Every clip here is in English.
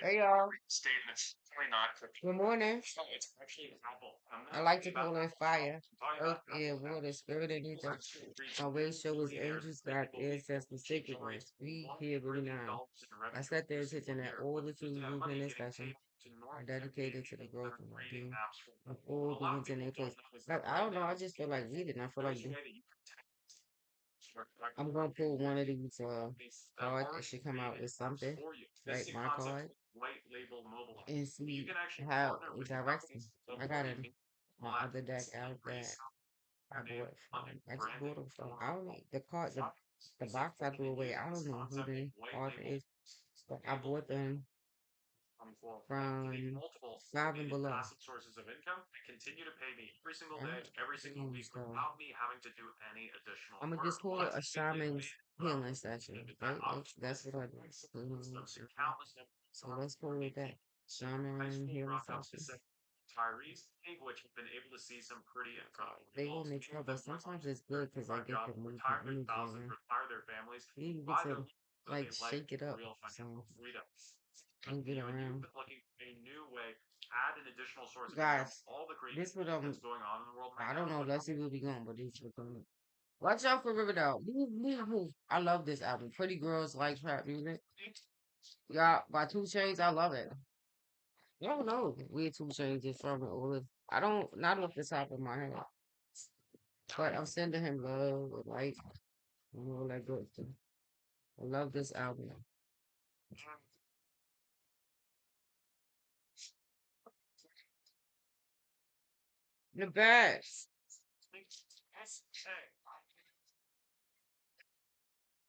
Hey y'all. Good morning. I like to call it fire. Earth, air, water, spirit, and ether. My way show is angels, God, ancestors, sacred ones. We here right now. I set the intention that all the tools used in this session are dedicated to the growth of my being of all beings in their place. Like I don't know, I just feel like reading. I feel like I'm gonna pull one of these cards that should come out with something, like my card, and see how it directs me. I got my other deck out that I bought from. I just bought them from. I don't know the card, the box I threw away. I don't know who the author is, but I bought them from Five and Below. I'm gonna just call it a shaman's healing session, right? That's what I do. So let's call it that. Shaman healing session. They will make trouble, but sometimes it's good because I get to move the energy around. You get to like shake it up, so move it around. Guys, this what I don't know. Let's see where we going, but this what going. Watch out for Riverdale. Move, move, move. I love this album. Pretty Girls Like Trap Music. Yeah, by Two Chainz. I love it. I don't know where Two Chainz is from or if I don't not off the top of my head. But I'm sending him love and light and all that good stuff. I love this album. The best.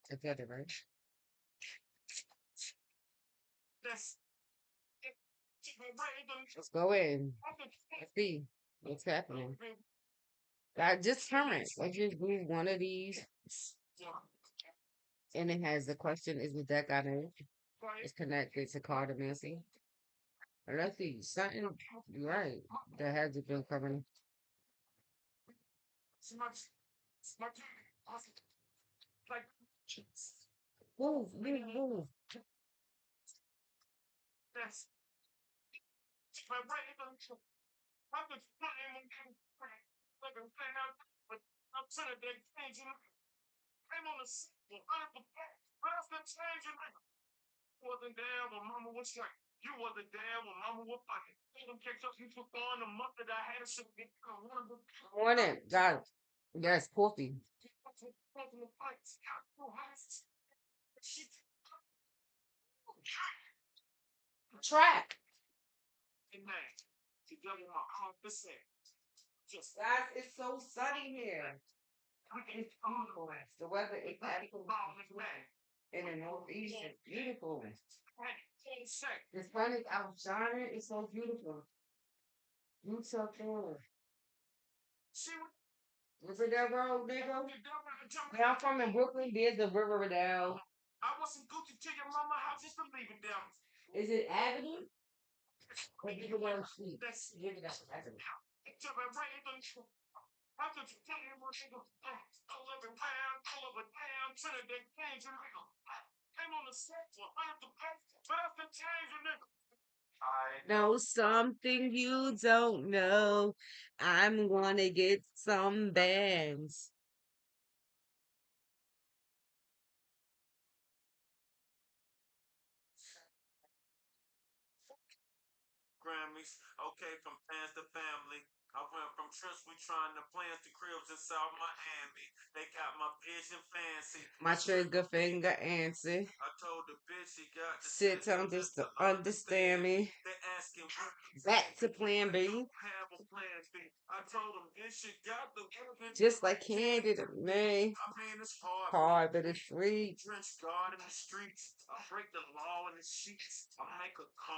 Together, right? Let's go in. Let's see what's happening. I just hermit. I just do one of these, and it has the question: is the deck on it? It's connected to cardomancy. Let's see. Something right. That hasn't been coming. Move, move, move. Morning, guys. Yes, coffee. Track. Guys, it's so sunny here. It's beautiful. The weather is absolutely in the northeast. It's beautiful. The sun is out shining. It's so beautiful. You so cool. Riverdale Road, nigga. Where I'm from in Brooklyn, there's the Riverdale. Is it Avenue? Or Riverdale Street? Riverdale Avenue. Know something you don't know. I'm gonna get some bands. My trigger finger answer. Sit on this to understand me. Back to plan B. Just like Candy to me. Hard, but it's free.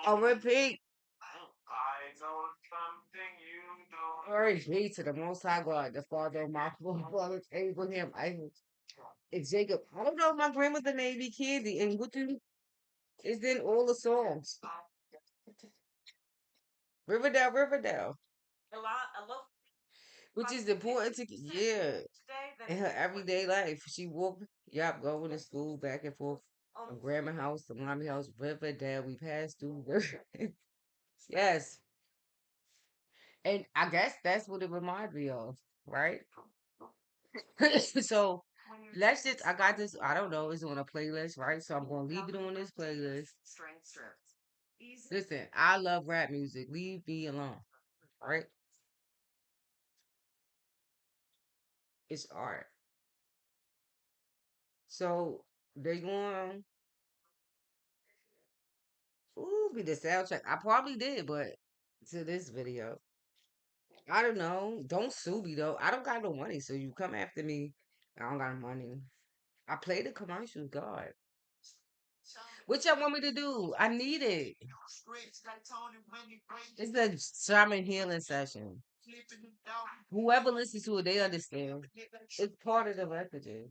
I'll repeat. Glory be to the Most High God, the Father of my forefathers, Abraham, Isaac, and Jacob. I don't know, my grandmother named me Candy, and what do is in all the songs. Riverdale, Riverdale. Which is important to yeah in her everyday life. She walked, yep, going to school back and forth. From grandma house to mommy house, river, dad, we passed through. Yes. And I guess that's what it reminds me of, right? So let's just, I got this, I don't know, it's on a playlist, right? So I'm going to leave it on this playlist. Listen, I love rap music. Leave me alone, right? It's art. So they going, ooh, be the soundtrack. I probably did, but to this video, I don't know. Don't sue me though. I don't got no money, so you come after me. I don't got no money. I play the commercials, God. What y'all want me to do? I need it. It's a shaman healing session. Whoever listens to it, they understand. It's part of the messaging.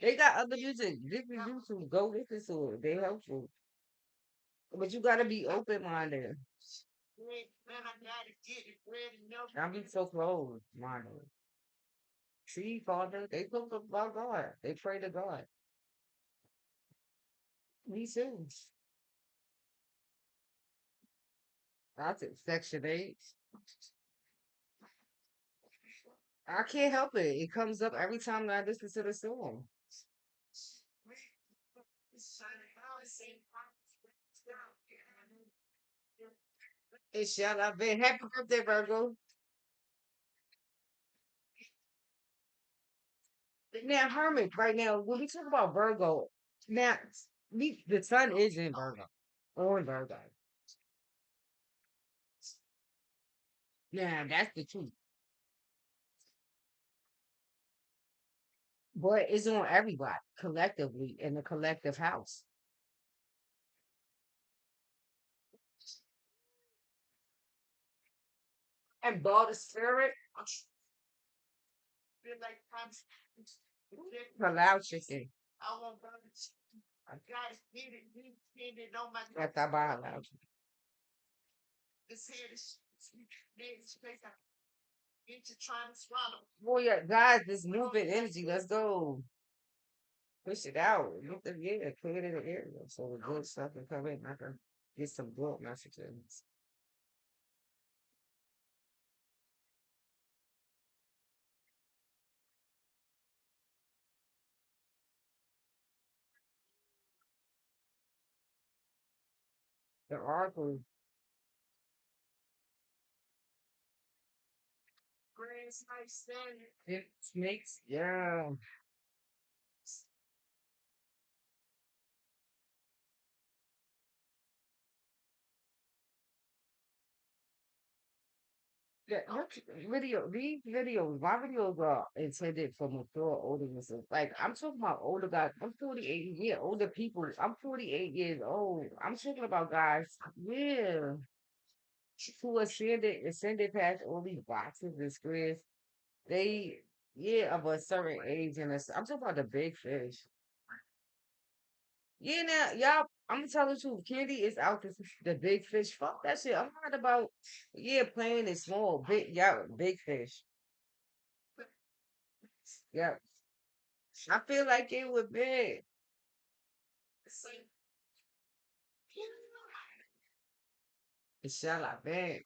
They got other music. Different YouTube. Go listen to it. They helpful. But you gotta be open minded. I'm be so closed minded. See, Father, they talk about God. They pray to God. Me too. That's it. Section 8. I can't help it. It comes up every time that I listen to the song. It shall have been. Happy birthday, Virgo. Now, Hermit, right now, when we talk about Virgo, now, the sun is in Virgo. On Virgo. Now, that's the truth. But it's on everybody, collectively, in the collective house. And ball the spirit, allow chicken. That's I buy halal chicken. Boy, yeah, guys, this movement energy. Let's go. Push it out. Get the yeah, clear it in the area so the good stuff can come in. I can get some good messages. The article, it makes yeah. Video, these videos, my videos are intended for mature audiences. Like I'm talking about older guys. I'm 48 years older people. I'm 48 years old. I'm talking about guys, yeah, who ascended past all these boxes and squares. They, yeah, of a certain age and I'm talking about the big fish. Yeah, now y'all, I'm gonna tell the truth. Candy is out to the big fish. Fuck that shit. I'm not about yeah playing it small, big yeah, big fish. Yeah, I feel like it would be. It's shall I beg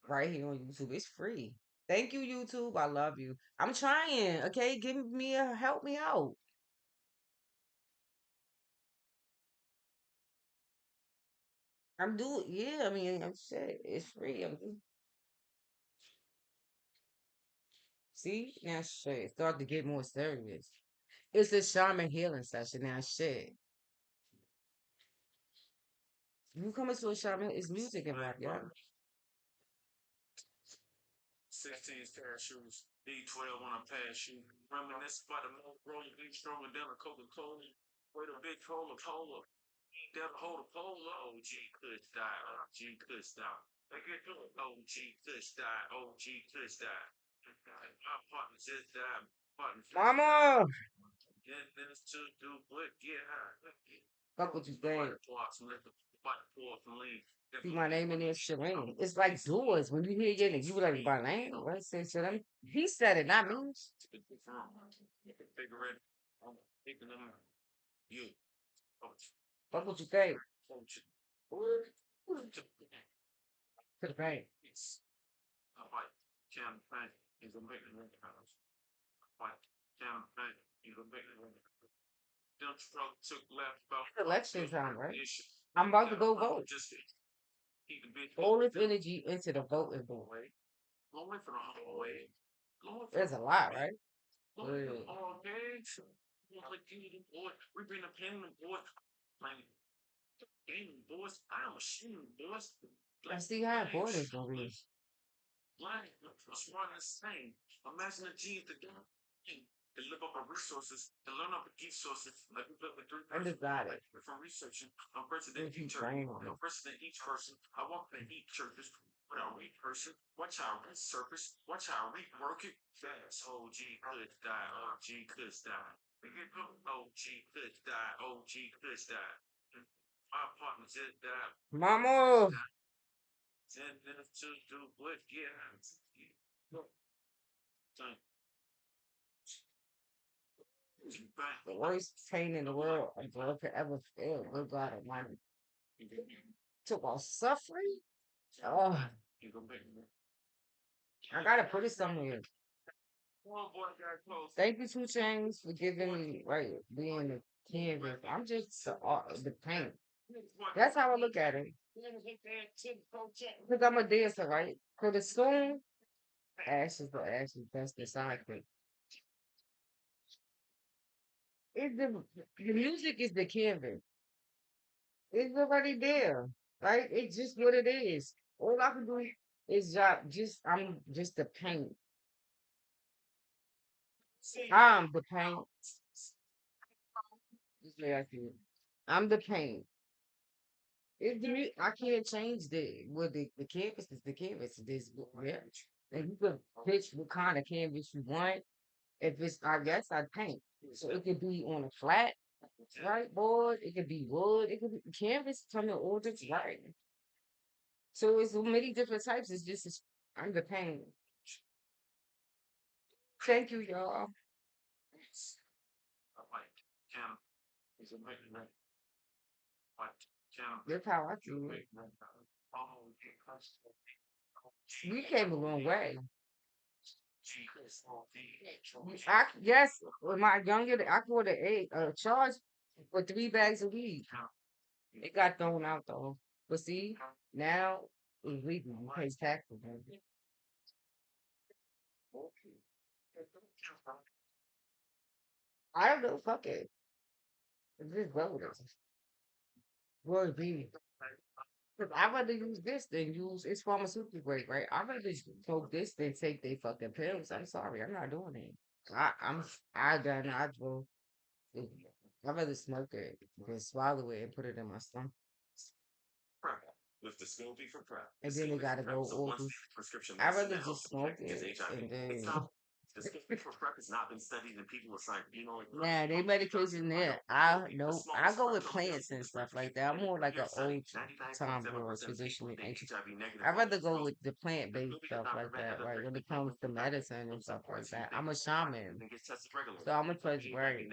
right here on YouTube. It's free. Thank you, YouTube. I love you. I'm trying. Okay, give me a help me out. I'm doing. Yeah, I mean, I'm shit. It's free. See now, shit. Start to get more serious. It's a shaman healing session now. Shit, you come into a shaman. It's music and rap, yeah. Mama, fuck what you think. See my name in there, Shireen. It's like doors. When you hear your name, you be like, my name? What say Shireen? He said it, not me. What would you think? To the bank. Election time, right? I'm about to go vote. All this energy into the voting booth. There's a lot, right? Yeah. I see how important it's gonna be. I just got it. If you train on it. Mama, the worst pain in the world a girl could ever feel. Good God Almighty. Talk about suffering. Oh, I gotta put it somewhere. Thank you, Two Chains, for giving me right being the canvas. I'm just the paint. That's how I look at it. Because I'm a dancer, right? So the song, ashes to ashes, that's the cycle. It's the music is the canvas. It's already there, right? It's just what it is. All I can do is I'm just the paint. I'm the paint. This way I feel. I'm the paint. I can't change the canvas is the canvas. This yeah. And you can pitch what kind of canvas you want. If it's I guess I paint. So it could be on a flat, right board, it could be wood, it could be canvas, come in all different right. So it's so many different types. I'm the paint. Thank you, y'all. That's how I feel. We came a long way. Yes, when my younger, I bought a charge for 3 bags of weed. It got thrown out though. But see, now it's legal. You pay taxes. On it. I don't know. Fuck it. It's just voters. Word be. Cause I'd rather use this than use it's pharmaceutical grade, right? I'd rather smoke this than take they fucking pills. I'm sorry, I'm not doing it. I done I drove. I'd rather smoke it than swallow it and put it in my stomach. And then they gotta go all through. I'd rather just smoke it and then nah, they medication there. I know I go with plants and stuff like that. I'm more like an old time boy, traditionally ancient. I'd rather go with the plant based stuff like that, right? When it comes to medicine and stuff like that. I'm a shaman. So I'm a touch right.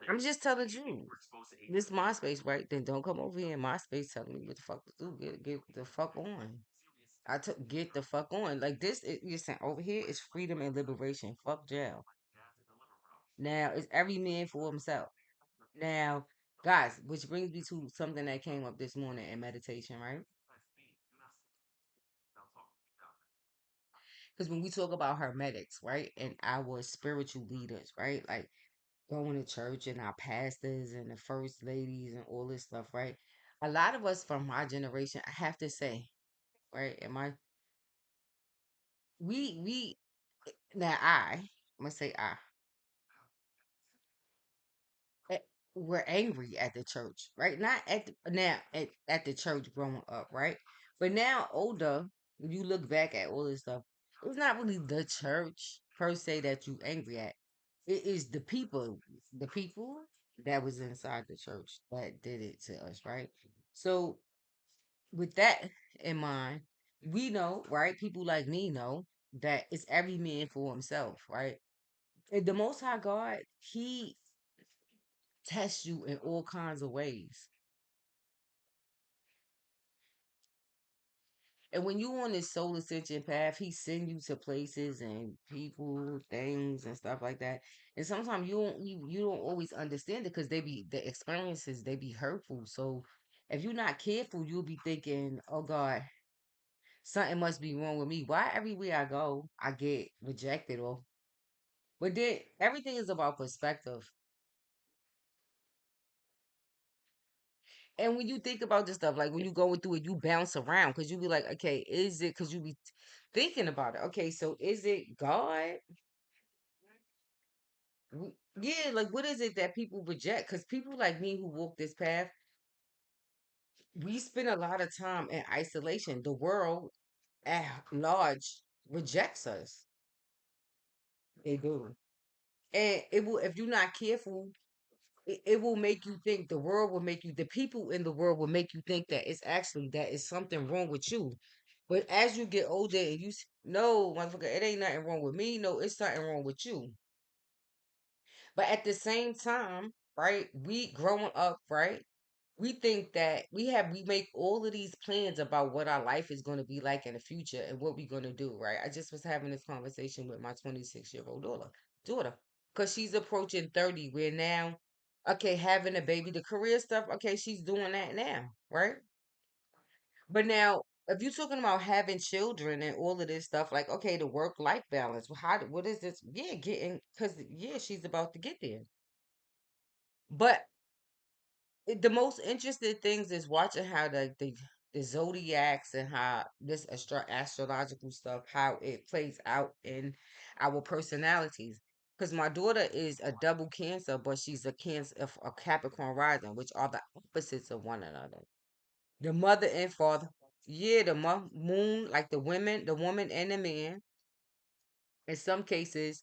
I'm just telling you. This MySpace, right? Then don't come over here in MySpace telling me what the fuck to do. Get the fuck on. I took get the fuck on. Like this, you're saying over here is freedom and liberation. Fuck jail. Now it's every man for himself. Now, guys, which brings me to something that came up this morning in meditation, right? Because when we talk about hermetics, right, and our spiritual leaders, right, like going to church and our pastors and the first ladies and all this stuff, right? A lot of us from my generation, I have to say, right, am I? We now I'm gonna say eh, we're angry at the church, right? Not at now at the church growing up, right? But now older, when you look back at all this stuff, it's not really the church per se that you angry at. It is the people that was inside the church that did it to us, right? So with that in mind, we know, right? People like me know. that it's every man for himself, right? And the Most High God, He tests you in all kinds of ways. And when you on this soul ascension path, He send you to places and people, things and stuff like that. And sometimes you don't always understand it because the experiences they be hurtful. So if you're not careful, you'll be thinking, "Oh God, something must be wrong with me. Why everywhere I go, I get rejected?" Or but then everything is about perspective. And when you think about this stuff, like when you going through it, you bounce around because you be like, okay, is it because you be thinking about it? Okay, so is it God? Yeah, like what is it that people reject? Because people like me who walk this path, we spend a lot of time in isolation. The world at large rejects us. They do. And it will, if you're not careful, it will make you think the world will make you, the people in the world will make you think that it's actually that is something wrong with you. But as you get older and no, motherfucker, it ain't nothing wrong with me. No, it's something wrong with you. But at the same time, right, we growing up, right, we think that we make all of these plans about what our life is going to be like in the future and what we're going to do, right? I just was having this conversation with my 26-year-old daughter, because she's approaching 30. We're now, okay, having a baby, the career stuff, okay, she's doing that now, right? But now, if you're talking about having children and all of this stuff, like, okay, the work-life balance, what is this? Yeah, because, yeah, she's about to get there. But the most interesting things is watching how the zodiacs and how this astrological stuff, how it plays out in our personalities. Because my daughter is a double Cancer, but she's a Cancer of a Capricorn rising, which are the opposites of one another. The mother and father, yeah, the moon, like the woman and the man. In some cases,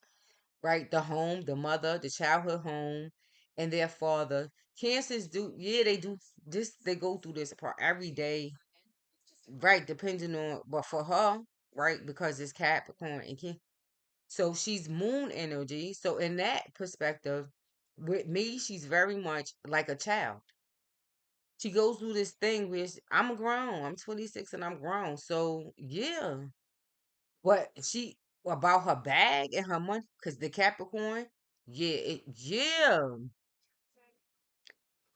right, the home, the mother, the childhood home, and their father. Cancers do, yeah, they do this. They go through this part every day, right? Depending on, but for her, right, because it's Capricorn and so she's moon energy. So in that perspective, with me, she's very much like a child. She goes through this thing where I'm grown. I'm 26 and I'm grown. So yeah, but she about her bag and her money because the Capricorn, yeah.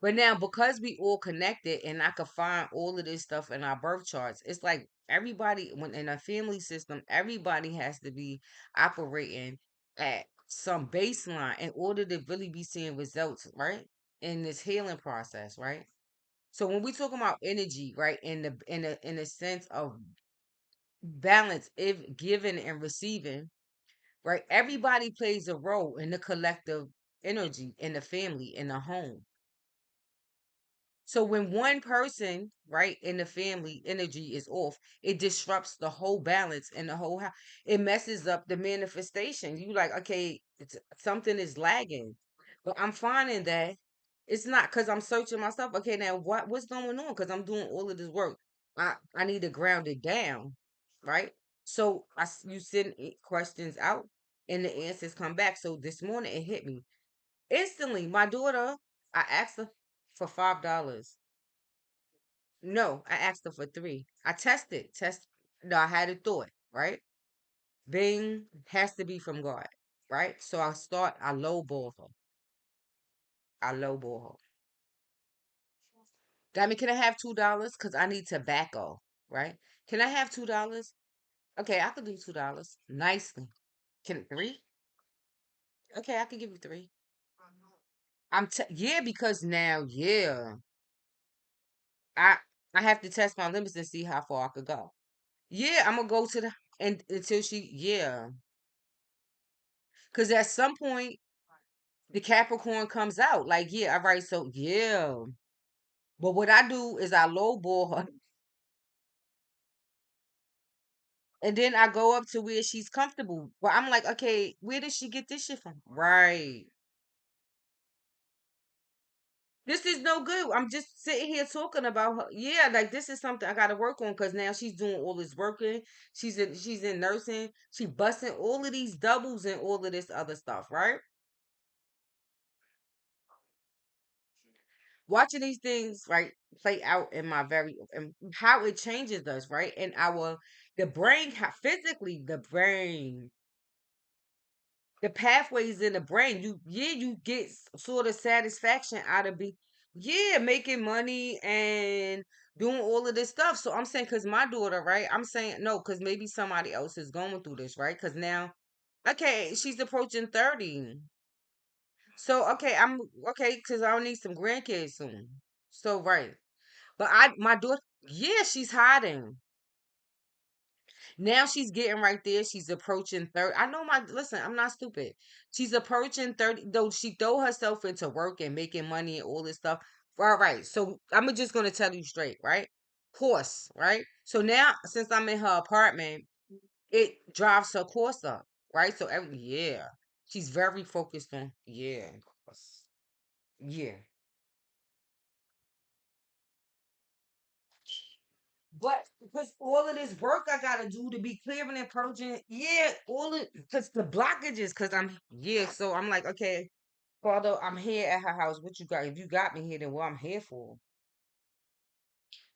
But now because we all connected and I could find all of this stuff in our birth charts, it's like everybody when in a family system, everybody has to be operating at some baseline in order to really be seeing results, right? In this healing process, right? So when we talk about energy, right, in the sense of balance, if giving and receiving, right? Everybody plays a role in the collective energy in the family, in the home. So when one person, right, in the family energy is off, it disrupts the whole balance and the whole house. It messes up the manifestation. You like, okay, something is lagging. But I'm finding that it's not because I'm searching myself. Okay, now what's going on? Because I'm doing all of this work. I need to ground it down, right? So you send questions out and the answers come back. So this morning it hit me instantly. My daughter, I asked her for $5. No, I asked her for three. I tested. No, I had a thought, right? Bing has to be from God, right? So I lowball her. I lowball her. Diamond, can I have $2? Because I need tobacco, right? Can I have $2? Okay, I could do $2. Nicely. Can three? Okay, I can give you three. Yeah, because now, yeah, I I have to test my limits and see how far I could go. Yeah, I'm gonna go to the and until yeah, because at some point the Capricorn comes out. Like, yeah, all right, so yeah. But what I do is I lowball her and then I go up to where she's comfortable. But I'm like, okay, where did she get this shit from? Right. This is no good. I'm just sitting here talking about her. Yeah, like this is something I got to work on because now she's doing all this working. She's in nursing. She busting all of these doubles and all of this other stuff, right? Watching these things right play out in my very and how it changes us, right? And our the brain physically the brain, the pathways in the brain, you get sort of satisfaction out of making money and doing all of this stuff. So I'm saying because my daughter, right? I'm saying no, because maybe somebody else is going through this, right? Because now, okay, she's approaching 30. So okay, I'm okay because I'll need some grandkids soon. So right. But my daughter, yeah, she's hiding. Now she's getting right there. She's approaching 30. I know listen, I'm not stupid. She's approaching 30, though she throw herself into work and making money and all this stuff. All right. So I'm just gonna tell you straight, right? Course, right? So now since I'm in her apartment, it drives her course up, right? So yeah. She's very focused on yeah. But because all of this work I gotta do to be clearing and purging, yeah, all it because the blockages, because so I'm like, okay, Father, I'm here at her house. What you got? If you got me here, then what I'm here for?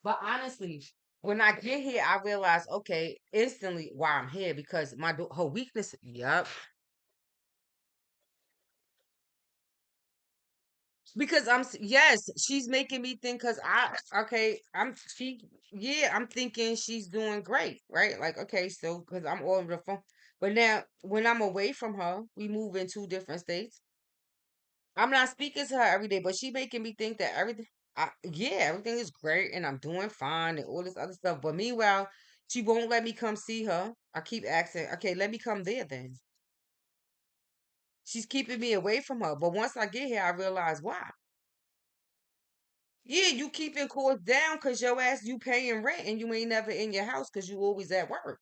But honestly, when I get here, I realize, okay, instantly why I'm here because her weakness. Yep, because yes, she's making me think because okay, I'm thinking she's doing great, right? Like, okay, so because I'm all over the phone. But now when I'm away from her, we move in two different states. I'm not speaking to her every day, but she making me think that everything is great and I'm doing fine and all this other stuff. But meanwhile, she won't let me come see her. I keep asking, okay, let me come there then. She's keeping me away from her. But once I get here, I realize why. Yeah, you keeping course down because your ass you paying rent and you ain't never in your house because you always at work.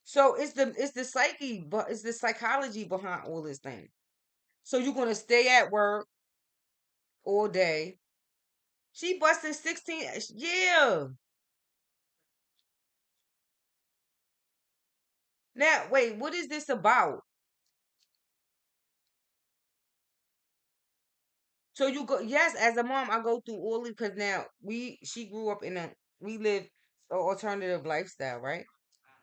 So it's the psyche, but it's the psychology behind all this thing. So you're gonna stay at work all day. She busting 16. Yeah. Now wait, what is this about? So you go, yes, as a mom, I go through all because now she grew up we live an alternative lifestyle, right?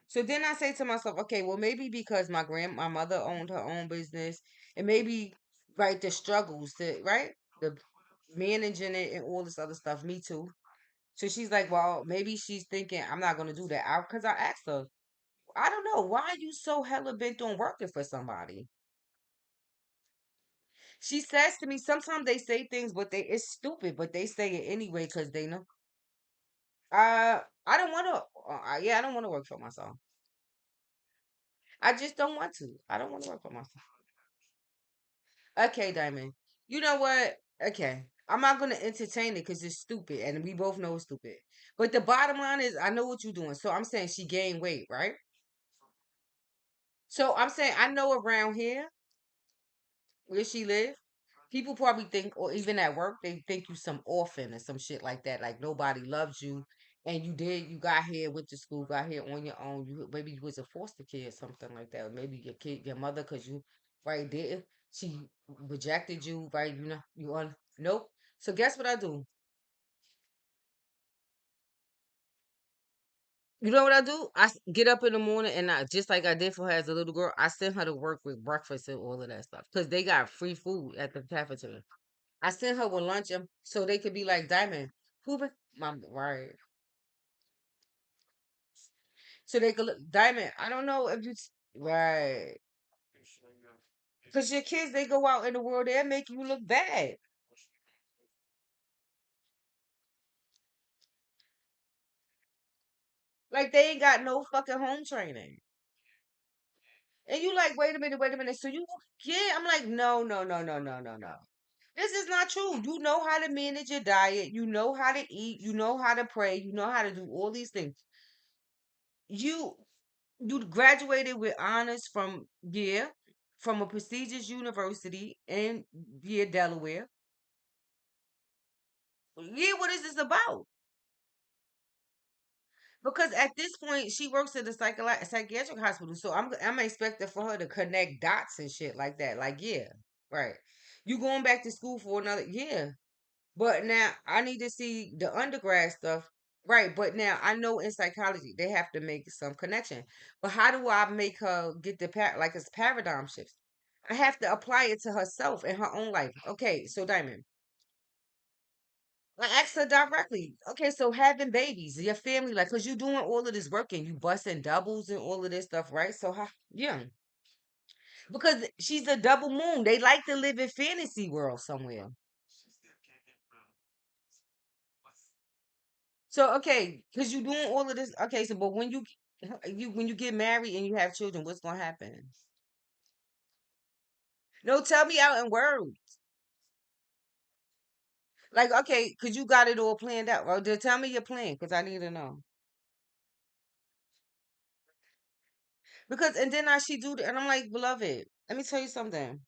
So then I say to myself, okay, well maybe because my mother owned her own business, and maybe right the struggles, right the managing it and all this other stuff. Me too. So she's like, well, maybe she's thinking I'm not gonna do that. Because I asked her, I don't know why are you so hella bent on working for somebody. She says to me, sometimes they say things, but it's stupid, but they say it anyway because they know. I don't want to. Yeah, I don't want to work for myself. I just don't want to. I don't want to work for myself. Okay, Diamond. You know what? Okay. I'm not gonna entertain it because it's stupid, and we both know it's stupid. But the bottom line is, I know what you're doing. So I'm saying she gained weight, right? So I'm saying I know around here where she live, people probably think, or even at work, they think you some orphan or some shit like that. Like nobody loves you, and you got here, went to school, got here on your own. Maybe you was a foster kid or something like that. Or maybe your mother, cause you right there, she rejected you, right? You know, you on nope. So guess what I do? You know what I do? Get up in the morning and just like I did for her as a little girl, I send her to work with breakfast and all of that stuff because they got free food at the cafeteria. I sent her with lunch so they could be like Diamond, who mom right. So they could look Diamond. I don't know if right. Because your kids they go out in the world, they'll make you look bad. Like they ain't got no fucking home training. And you like, wait a minute, wait a minute. So you yeah, I'm like, no, no, no, no, no, no, no. This is not true. You know how to manage your diet. You know how to eat. You know how to pray. You know how to do all these things. You you graduated with honors from from a prestigious university in via Delaware. Yeah, what is this about? Because at this point, she works at a psychiatric hospital, so I'm expecting for her to connect dots and shit like that. Like, yeah, right. You going back to school for another yeah. But now I need to see the undergrad stuff. Right, but now I know in psychology they have to make some connection. But how do I make her get the like it's paradigm shifts? I have to apply it to herself in her own life. Okay, so Diamond, I asked her directly. Okay, so having babies, your family, like, cause you doing all of this work and you busting doubles and all of this stuff, right? So how, yeah, because she's a double moon. They like to live in fantasy world somewhere. So okay, cause you doing all of this. Okay, so but when you when you get married and you have children, what's gonna happen? No, tell me out in words. Like, okay, cause you got it all planned out. Well, then tell me your plan, cause I need to know. Because and then I she do, and I'm like, beloved, let me tell you something.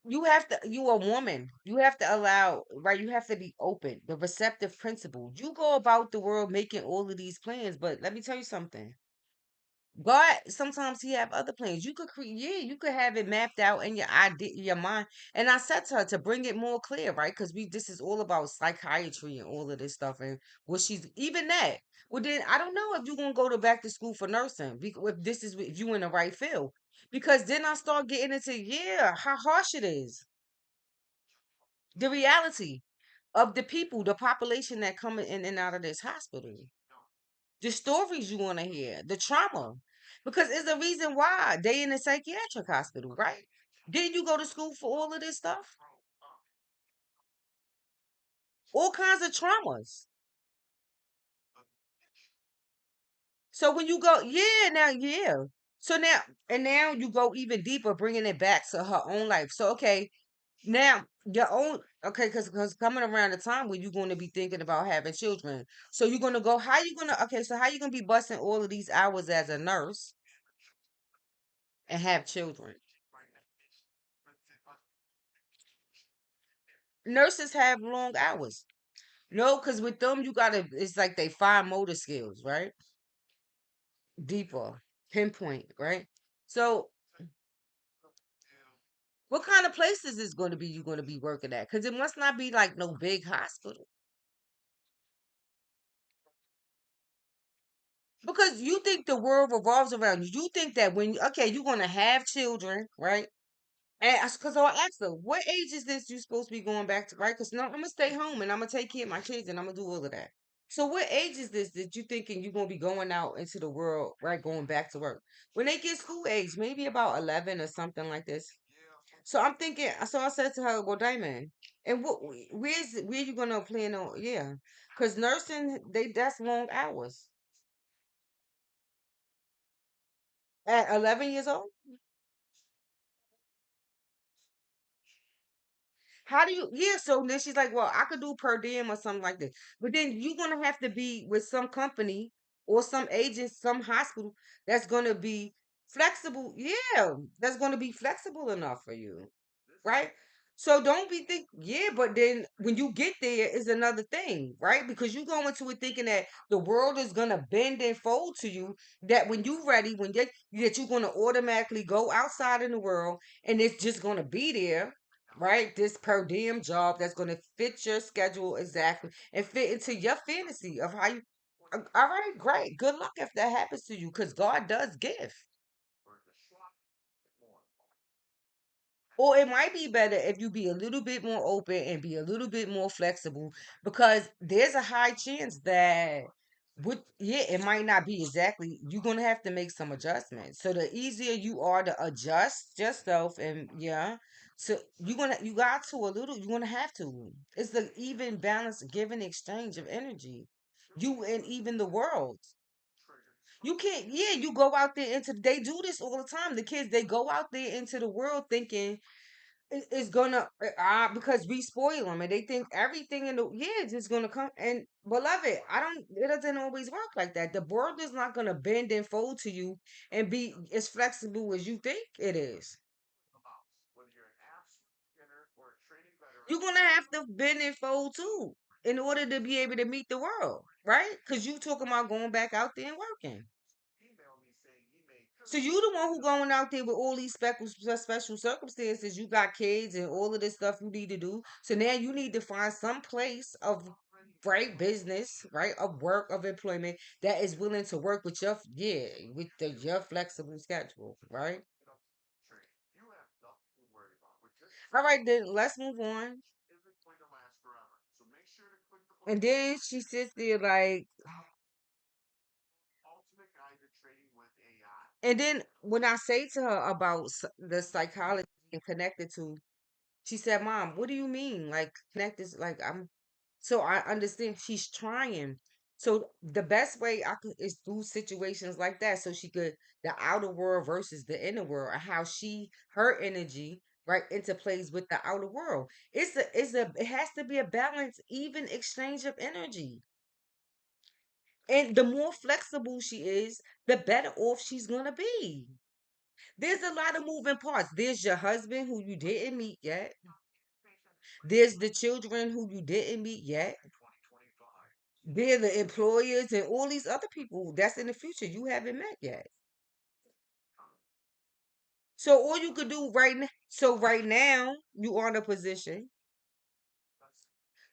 You have to, you a woman. You have to allow, right? You have to be open. The receptive principle. You go about the world making all of these plans, but let me tell you something. God, sometimes he have other plans. You could create, yeah, you could have it mapped out in your idea, your mind. And I said to her to bring it more clear, right? Because this is all about psychiatry and all of this stuff, and what she's even that. Well, then I don't know if you're gonna go to back to school for nursing, if this is if you in the right field, because then I start getting into yeah, how harsh it is, the reality of the people, the population that coming in and out of this hospital, the stories you want to hear, the trauma, because it's the reason why they in a psychiatric hospital, right? Didn't you go to school for all of this stuff? All kinds of traumas. So when you go, yeah, now, yeah. So now, and now you go even deeper, bringing it back to her own life. So, okay, now your own, okay, because coming around the time when you're going to be thinking about having children. So you're going to go, how you going to, okay, so how you going to be busting all of these hours as a nurse and have children? Nurses have long hours. No, because with them you gotta. It's like they fine motor skills, right? Deeper, pinpoint, right? So, what kind of places is going to be you going to be working at? Because it must not be like no big hospital. Because you think the world revolves around you. You think that when okay, you're going to have children, right? And because I asked her, what age is this you supposed to be going back to, right? Because no, I'm gonna stay home and I'm gonna take care of my kids and I'm gonna do all of that. So what age is this that you thinking you're gonna be going out into the world, right? Going back to work. When they get school age, maybe about 11 or something like this. So I'm thinking, so I said to her, well, Diamond, and where you gonna plan on? Yeah. Because nursing, that's long hours. At 11 years old? How do you? Yeah. So then she's like, well, I could do per diem or something like that. But then you're gonna have to be with some company or some agent, some hospital that's gonna be flexible. Yeah, that's gonna be flexible enough for you, right? So don't be think, yeah. But then when you get there is another thing, right? Because you go into it thinking that the world is gonna bend and fold to you. That when you ready, that you're gonna automatically go outside in the world and it's just gonna be there, right? This per diem job that's going to fit your schedule exactly and fit into your fantasy of how you. All right, great. Good luck if that happens to you because God does give. Or it might be better if you be a little bit more open and be a little bit more flexible because there's a high chance that yeah, it might not be exactly you're gonna have to make some adjustments. So the easier you are to adjust yourself and yeah, so you got to a little you're gonna have to. It's the even balance give and exchange of energy. You and even the world. You can't, yeah, you go out there into they do this all the time. The kids they go out there into the world thinking it's gonna because we spoil them and they think everything in the yeah is gonna come and beloved. I don't. It doesn't always work like that. The world is not gonna bend and fold to you and be as flexible as you think it is. You're gonna have to bend and fold too in order to be able to meet the world, right? Because you talking about going back out there and working. So you the one who going out there with all these special circumstances. You got kids and all of this stuff you need to do. So now you need to find some place of right business, right, of work, of employment that is willing to work with your your flexible schedule, right? All right, then let's move on. And then she sits there like, and then when I say to her about the psychology and connected to, she said, "Mom, what do you mean? Like connected? Like I'm." So I understand she's trying. So the best way I could is through situations like that, so she could the outer world versus the inner world, and how her energy right interplays with the outer world. It has to be a balance, even exchange of energy. And the more flexible she is, the better off she's gonna be. There's a lot of moving parts. There's your husband who you didn't meet yet. There's the children who you didn't meet yet. There's the employers and all these other people that's in the future you haven't met yet. So all you could do right now, so right now you are in a position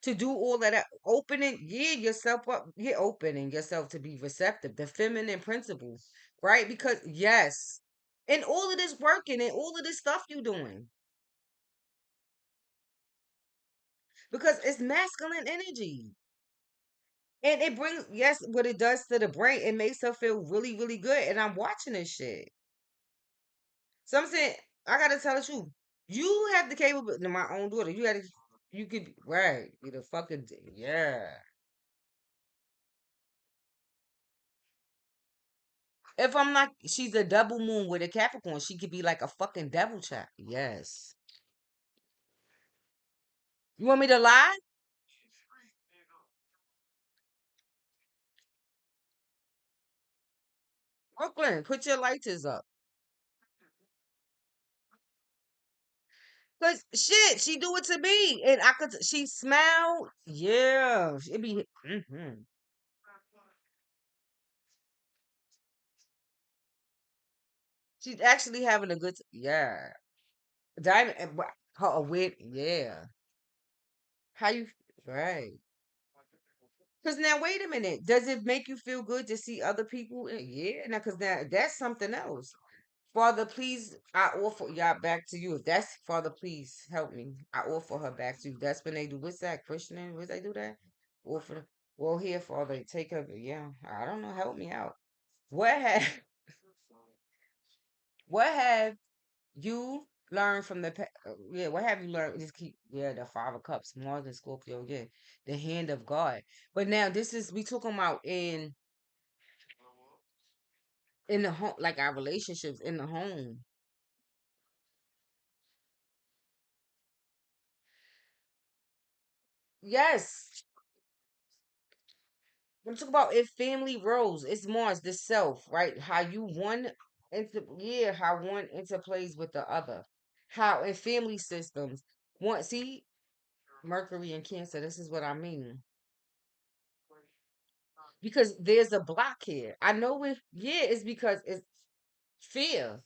to do all of that, opening yourself up, opening yourself to be receptive, the feminine principles, right? Because yes, and all of this working and all of this stuff you doing, because it's masculine energy. And it brings, yes, what it does to the brain, it makes her feel really, really good. And I'm watching this shit. So I'm saying, I gotta tell the truth. You have the capability, my own daughter, you could, right, you the fucking, yeah. If I'm not, she's a double moon with a Capricorn. She could be like a fucking devil child. Yes. You want me to lie? Brooklyn, put your lighters up. Cause shit, she do it to me, and I could. She smiled. Yeah, it be. She's actually having a good. Yeah, diamond. Her wit. Yeah. How you? Right. Cause now, wait a minute. Does it make you feel good to see other people? Yeah. Now, cause now that's something else. Father, please, I offer y'all back to you. If that's Father, please help me. I offer her back to you. That's when they do. What's that? Christian? What's they do that? Offer. Well, here, Father, take her. Yeah, I don't know. Help me out. What have what have you learned from yeah? What have you learned? Just keep the Five of Cups, Mars and Scorpio. Yeah, the hand of God. But now this is we talking about in the home, like our relationships in the home. Yes, I'm talking about if family roles. It's Mars, the self, right? How you how one interplays with the other. How in family systems, one see Mercury and Cancer. This is what I mean because there's a block here. I know it. Yeah, it's because it's fear.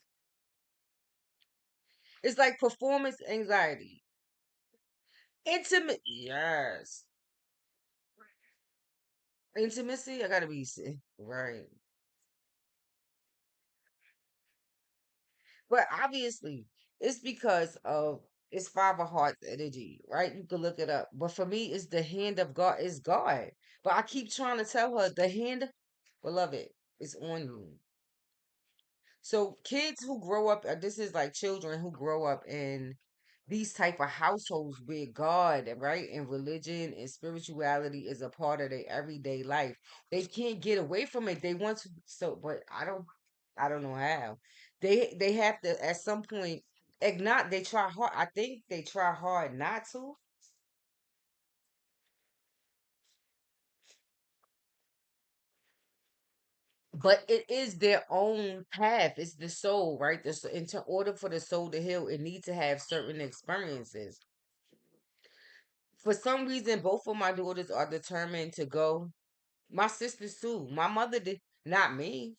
It's like performance anxiety, intimate. Yes, intimacy. I gotta be right. But obviously, it's because of it's Five of Hearts energy, right? You can look it up. But for me, it's the hand of God. It's God. But I keep trying to tell her the hand, beloved, is on you. So kids who grow up, this is like children who grow up in these type of households where God, right, and religion and spirituality is a part of their everyday life. They can't get away from it. They want to, but I don't know how. They have to at some point. Not they try hard. I think they try hard not to, but it is their own path. It's the soul, right? In order for the soul to heal, it needs to have certain experiences. For some reason, both of my daughters are determined to go. My sisters too. My mother did not me.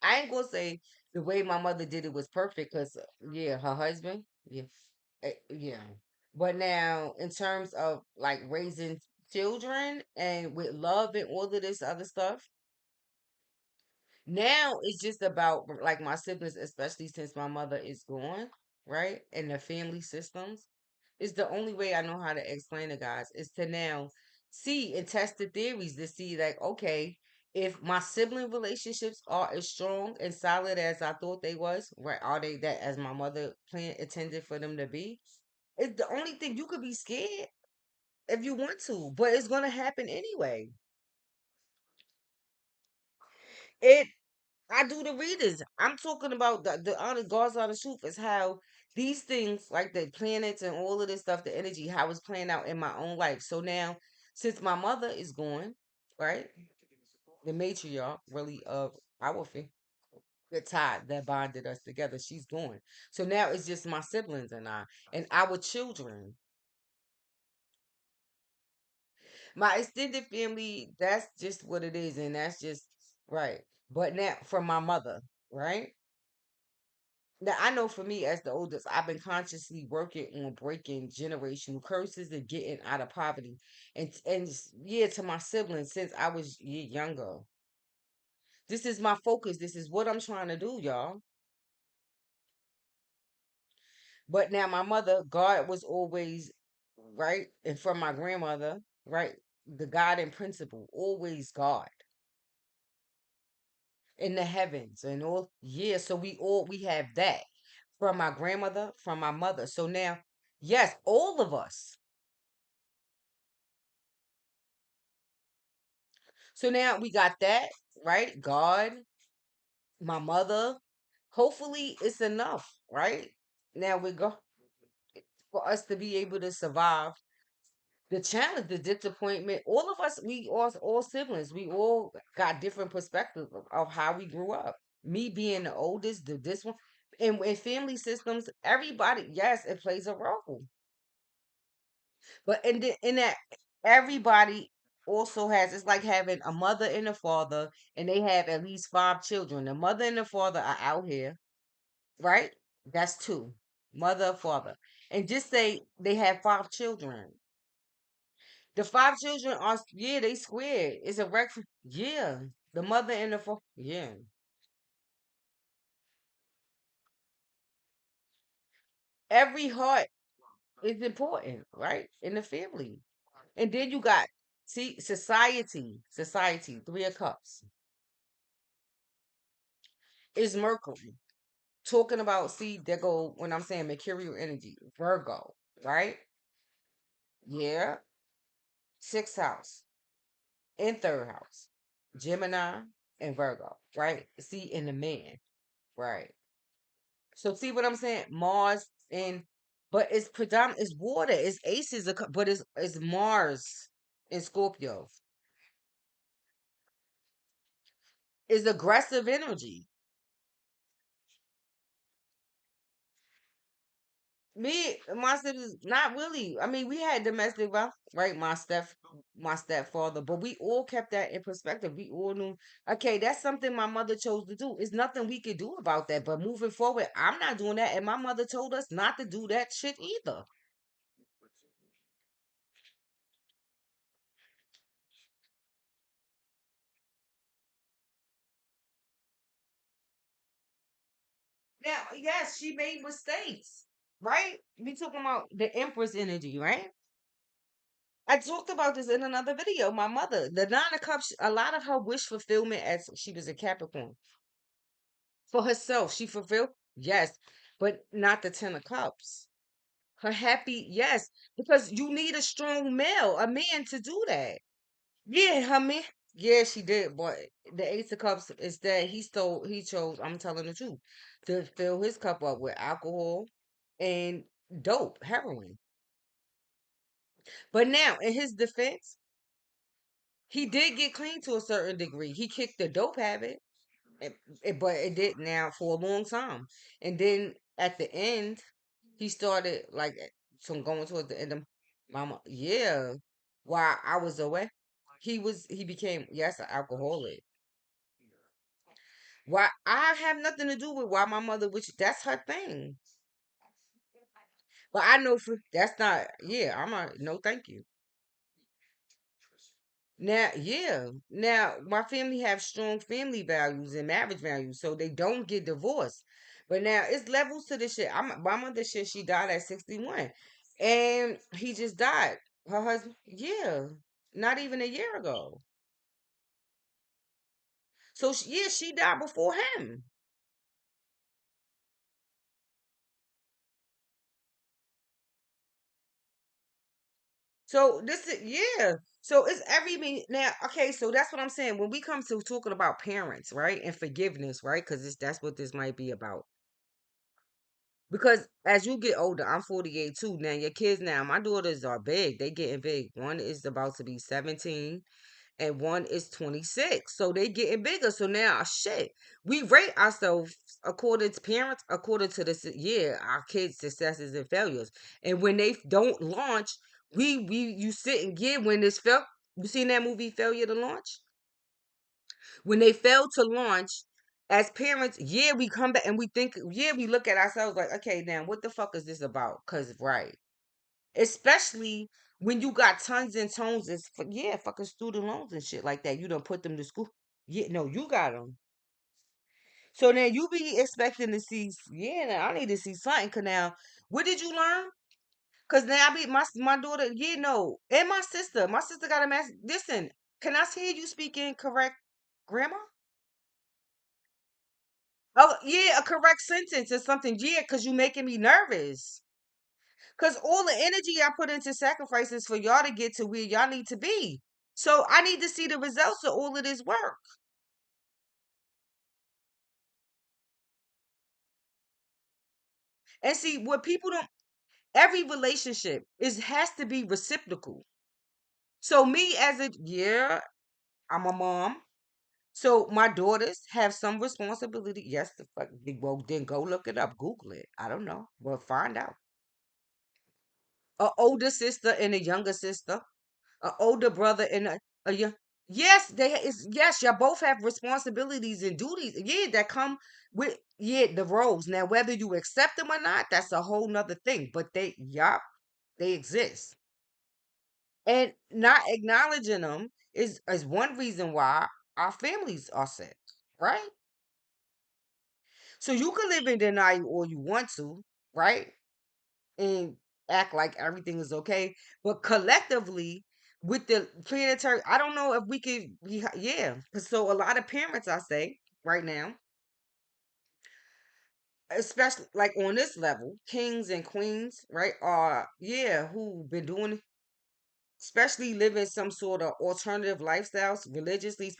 I ain't gonna say the way my mother did it was perfect because yeah, her husband, yeah, yeah. But now, in terms of like raising children and with love and all of this other stuff, now it's just about like my siblings, especially since my mother is gone, right? And the family systems. It's the only way I know how to explain it, guys, is to now see and test the theories to see like, okay, if my sibling relationships are as strong and solid as I thought they was, right? Are they that as my mother planned intended for them to be? It's the only thing you could be scared if you want to, but it's gonna happen anyway. It I do the readers. I'm talking about the honest God's honest truth is how these things, like the planets and all of this stuff, the energy, how it's playing out in my own life. So now, since my mother is gone, right, the matriarch really of our family, the tie that bonded us together, she's gone. So now it's just my siblings and our children. My extended family, that's just what it is, and that's just right. But now from my mother, right? Now I know for me as the oldest, I've been consciously working on breaking generational curses and getting out of poverty, yeah, to my siblings since I was younger. This is my focus. This is what I'm trying to do, y'all. But now my mother, God was always right, and from my grandmother, right, the God in principle, always God in the heavens and all. Yeah, so we have that from my grandmother, from my mother. So now, yes, all of us. So now we got that, right? God, my mother. Hopefully it's enough, right? Now we go for us to be able to survive the challenge, the disappointment. All of us, we all siblings, we all got different perspectives of how we grew up. Me being the oldest, this one, and in family systems, everybody, yes, it plays a role. But in that, everybody also has, it's like having a mother and a father, and they have at least five children. The mother and the father are out here, right? That's two. Mother, father. And just say they have five children. The five children are, yeah, they squared. It's a rec. Yeah. The mother and the father. Yeah. Every heart is important, right? In the family. And then you got, see, society, three of cups is Mercury. Talking about, see, there go when I'm saying mercurial energy, Virgo, right? Yeah. Sixth house in third house, Gemini and Virgo, right? See, in the man, right? So see what I'm saying? Mars in, but it's predominant. It's water. It's aces, but it's Mars in Scorpio. It's aggressive energy. Me, my siblings, not really. I mean, we had domestic violence, right? My stepfather, but we all kept that in perspective. We all knew, okay, that's something my mother chose to do. It's nothing we could do about that. But moving forward, I'm not doing that, and my mother told us not to do that shit either. Now, yes, she made mistakes, right? We talking about the Empress energy, right? I talked about this in another video. My mother, the Nine of Cups, a lot of her wish fulfillment as she was a Capricorn for herself. She fulfilled, yes, but not the Ten of Cups. Her happy, yes, because you need a strong male, a man to do that. Yeah, her man. Yeah, she did, but the Ace of Cups is that he chose, I'm telling the truth, to fill his cup up with alcohol and dope, heroin. But now, in his defense, he did get clean to a certain degree. He kicked the dope habit, but it did now for a long time. And then at the end, he started like from going towards the end of mama. Yeah, while I was away, he became, yes, an alcoholic. Why I have nothing to do with why my mother, which that's her thing. But I know for that's not. Yeah, I'm a no, thank you. Now, yeah. Now, my family have strong family values and marriage values, so they don't get divorced. But now it's levels to this shit. My mother shit, she died at 61. And he just died. Her husband, yeah. Not even a year ago. So yeah, she died before him. So this is, yeah. So it's now. Okay, so that's what I'm saying. When we come to talking about parents, right, and forgiveness, right, because that's what this might be about. Because as you get older, I'm 48 too. Now your kids, now my daughters are big. They getting big. One is about to be 17 and one is 26. So they getting bigger. So now shit. We rate ourselves according to parents, according to the yeah, our kids' successes and failures. And when they don't launch, we you sit and get when this fail. You seen that movie Failure to Launch? When they fail to launch, as parents, yeah, we come back and we think, yeah, we look at ourselves like, okay, now what the fuck is this about? Cause right, especially when you got tons and tons of yeah, fucking student loans and shit like that. You don't put them to school. Yeah, no, you got them. So now you be expecting to see, yeah, now I need to see something. Cause now, what did you learn? Cause now I be my daughter, yeah, no, and my sister. My sister got a master. Listen, can I hear you speaking correct grammar? Oh, yeah, a correct sentence or something. Yeah, because you making me nervous. Because all the energy I put into sacrifices for y'all to get to where y'all need to be. So I need to see the results of all of this work. And see what people don't, every relationship is has to be reciprocal. So me as a, yeah, I'm a mom. So my daughters have some responsibility. Yes, the fuck, well, then go look it up. Google it. I don't know. But find out. A older sister and a younger sister, an older brother and a young. Yes, yes, y'all both have responsibilities and duties. Yeah, that come with yeah the roles. Now, whether you accept them or not, that's a whole nother thing. But they exist, and not acknowledging them is one reason why our families are sick, right? So you can live in denial all you want to, right? And act like everything is okay. But collectively, with the planetary, I don't know if we could be, yeah. 'Cause so a lot of parents, I say right now, especially like on this level, kings and queens, right, are, yeah, who been doing, especially living some sort of alternative lifestyles, religiously.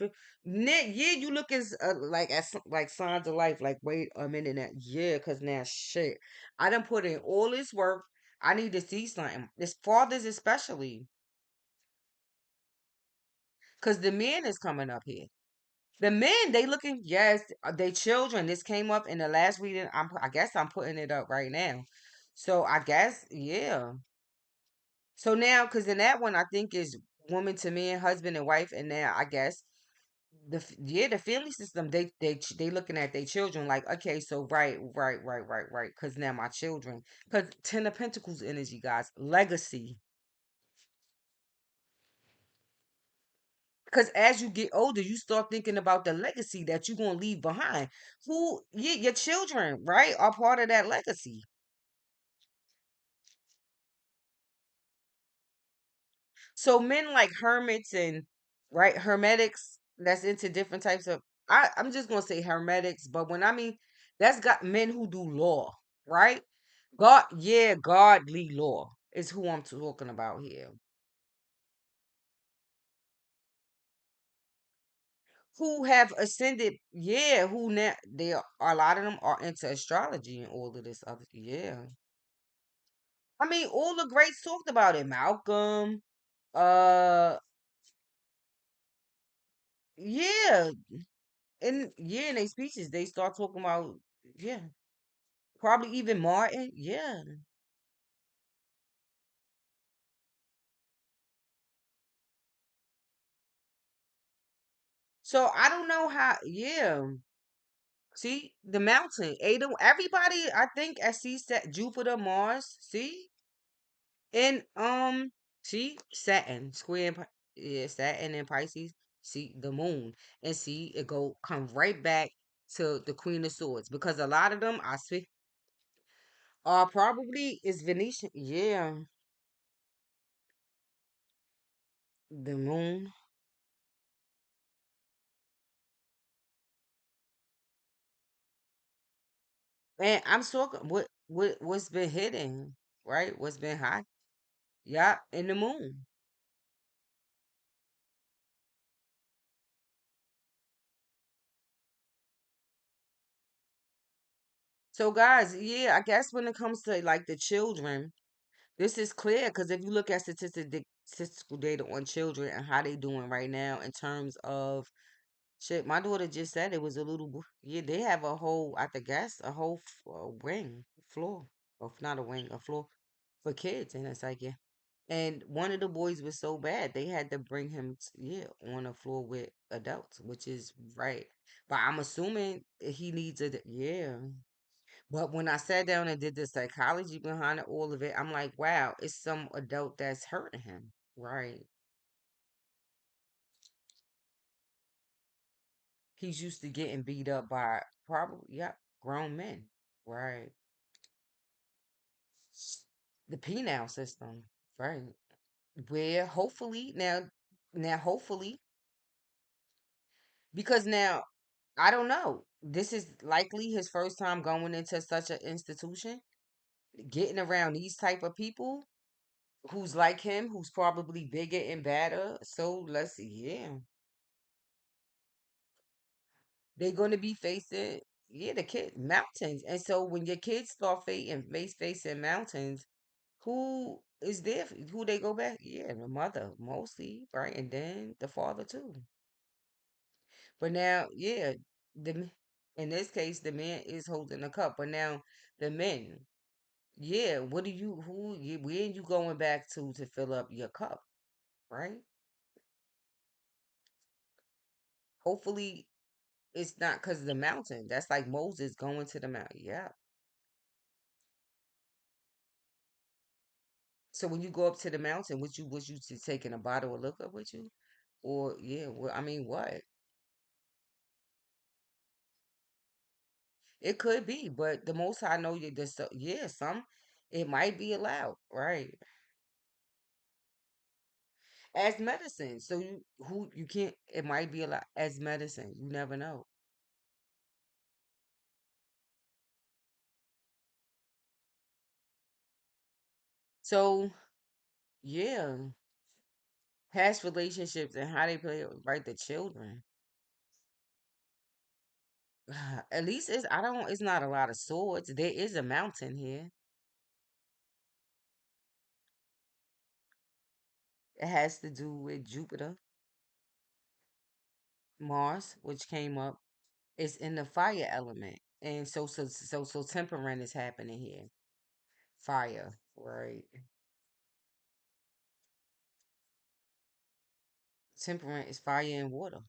Yeah, you look like as like signs of life. Like, wait a minute, now, yeah, because now shit, I done put in all this work. I need to see something. This fathers especially, because the men is coming up here. The men, they looking, yes, they children. This came up in the last reading. I guess I'm putting it up right now. So I guess, yeah. So now, because in that one, I think is woman to man, husband and wife, and now I guess yeah, the family system, they looking at their children like, okay, so right, because now my children, because Ten of Pentacles energy, guys, legacy. Because as you get older, you start thinking about the legacy that you're gonna leave behind. Who, yeah, your children, right, are part of that legacy. So men like hermits and right hermetics, that's into different types of, I'm just gonna say hermetics, but when I mean that's got men who do law, right? God, yeah, godly law is who I'm talking about here. who have ascended, yeah, who now they are, a lot of them are into astrology and all of this other, yeah. I mean, all the greats talked about it. Malcolm, uh, yeah, and yeah, in their speeches they start talking about, yeah, probably even Martin, yeah. So I don't know how, yeah. See the mountain, Adam, everybody, I think I see set Jupiter, Mars, see, and see Saturn, square, yeah, Saturn and Pisces, see the moon, and see it go come right back to the Queen of Swords because a lot of them I see are probably is Venetian, yeah, the moon, and I'm talking what's been hidden, right? What's been hot, yeah, in the moon. So guys, yeah, I guess when it comes to like the children, this is clear because if you look at statistical data on children and how they doing right now in terms of shit, my daughter just said it was a little, yeah, they have a whole, I think, guess a whole wing floor, or not a wing, a floor for kids, and it's like, yeah. And one of the boys was so bad they had to bring him, yeah, on a floor with adults, which is right. But I'm assuming he needs a, yeah. But when I sat down and did the psychology behind it, all of it, I'm like, wow, it's some adult that's hurting him. Right. He's used to getting beat up by probably, yeah, grown men. Right. The penal system. Right. Where hopefully now hopefully, because now I don't know. This is likely his first time going into such an institution, getting around these type of people who's like him, who's probably bigger and badder. So let's see, yeah. They're going to be facing, yeah, the kid mountains. And so when your kids start facing mountains, who is there? Who they go back? Yeah, the mother mostly, right? And then the father too. But now, yeah, in this case, the man is holding the cup. But now the men, yeah, what do you where are you going back to fill up your cup, right? Hopefully, it's not because of the mountain. That's like Moses going to the mountain. Yeah. So when you go up to the mountain, would you taking a bottle of liquor with you? Or yeah, well, I mean what? It could be, but the most I know you this yeah, some it might be allowed, right? As medicine. So you can't it might be allowed as medicine. You never know. So yeah, past relationships and how they play right the children. At least it's not a lot of swords. There is a mountain here. It has to do with Jupiter, Mars, which came up. It's in the fire element. And so temperament is happening here. Fire, right? Temperament is fire and water.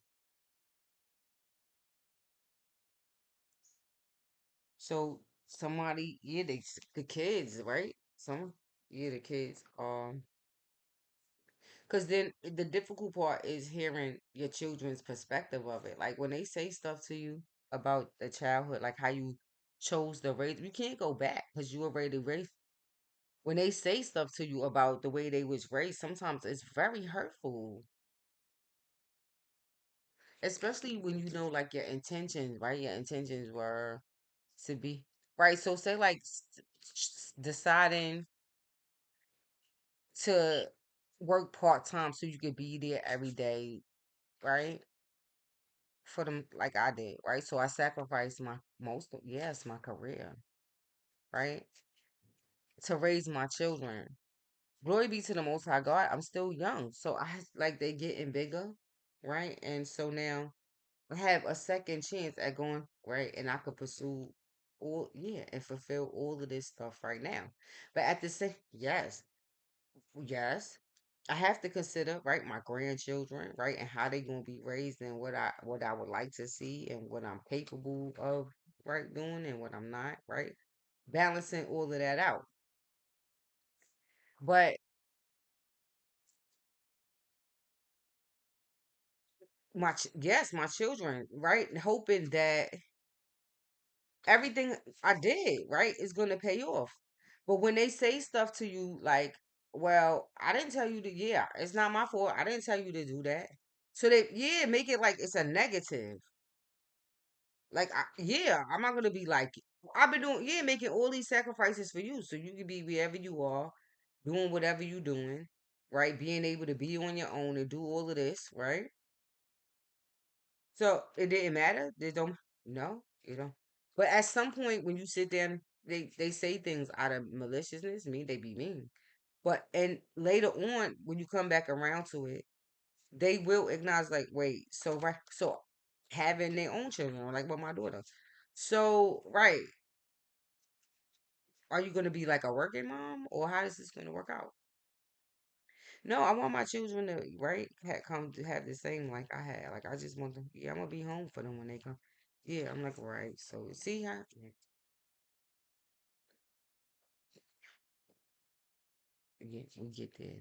So somebody, yeah, the kids, right? Some, yeah, the kids. Because then the difficult part is hearing your children's perspective of it. Like when they say stuff to you about the childhood, like how you chose the race, you can't go back because you already raised. When they say stuff to you about the way they was raised, sometimes it's very hurtful, especially when you know like your intentions, right? Your intentions were to be right. So say like deciding to work part time so you could be there every day, right? for them like I did, right? So I sacrificed my most of, yes, my career, right? To raise my children. Glory be to the Most High God. I'm still young. So like they getting bigger, right? And so now I have a second chance at going, right? And I could pursue all, yeah, and fulfill all of this stuff right now. But at the same, yes, yes. I have to consider, right, my grandchildren, right, and how they gonna be raised and what I would like to see and what I'm capable of, right, doing and what I'm not, right? Balancing all of that out. But yes, my children, right, hoping that everything I did, right, is gonna pay off. But when they say stuff to you like, well, I didn't tell you to, yeah, it's not my fault. I didn't tell you to do that. So they, yeah, make it like it's a negative. Like, yeah, I'm not gonna be like, I've been doing, yeah, making all these sacrifices for you, so you can be wherever you are, doing whatever you doing, right? Being able to be on your own and do all of this, right? So it didn't matter. They don't, no, you know. But at some point, when you sit there, and they say things out of maliciousness, mean they be mean. But and later on, when you come back around to it, they will acknowledge, like, wait, so right, so having their own children, like with my daughter. So, right, are you going to be like a working mom, or how is this going to work out? No, I want my children to, right, come to have the same like I had. Like, I just want them, yeah, I'm going to be home for them when they come. Yeah, I'm like, right. So, see how, yeah, we get there.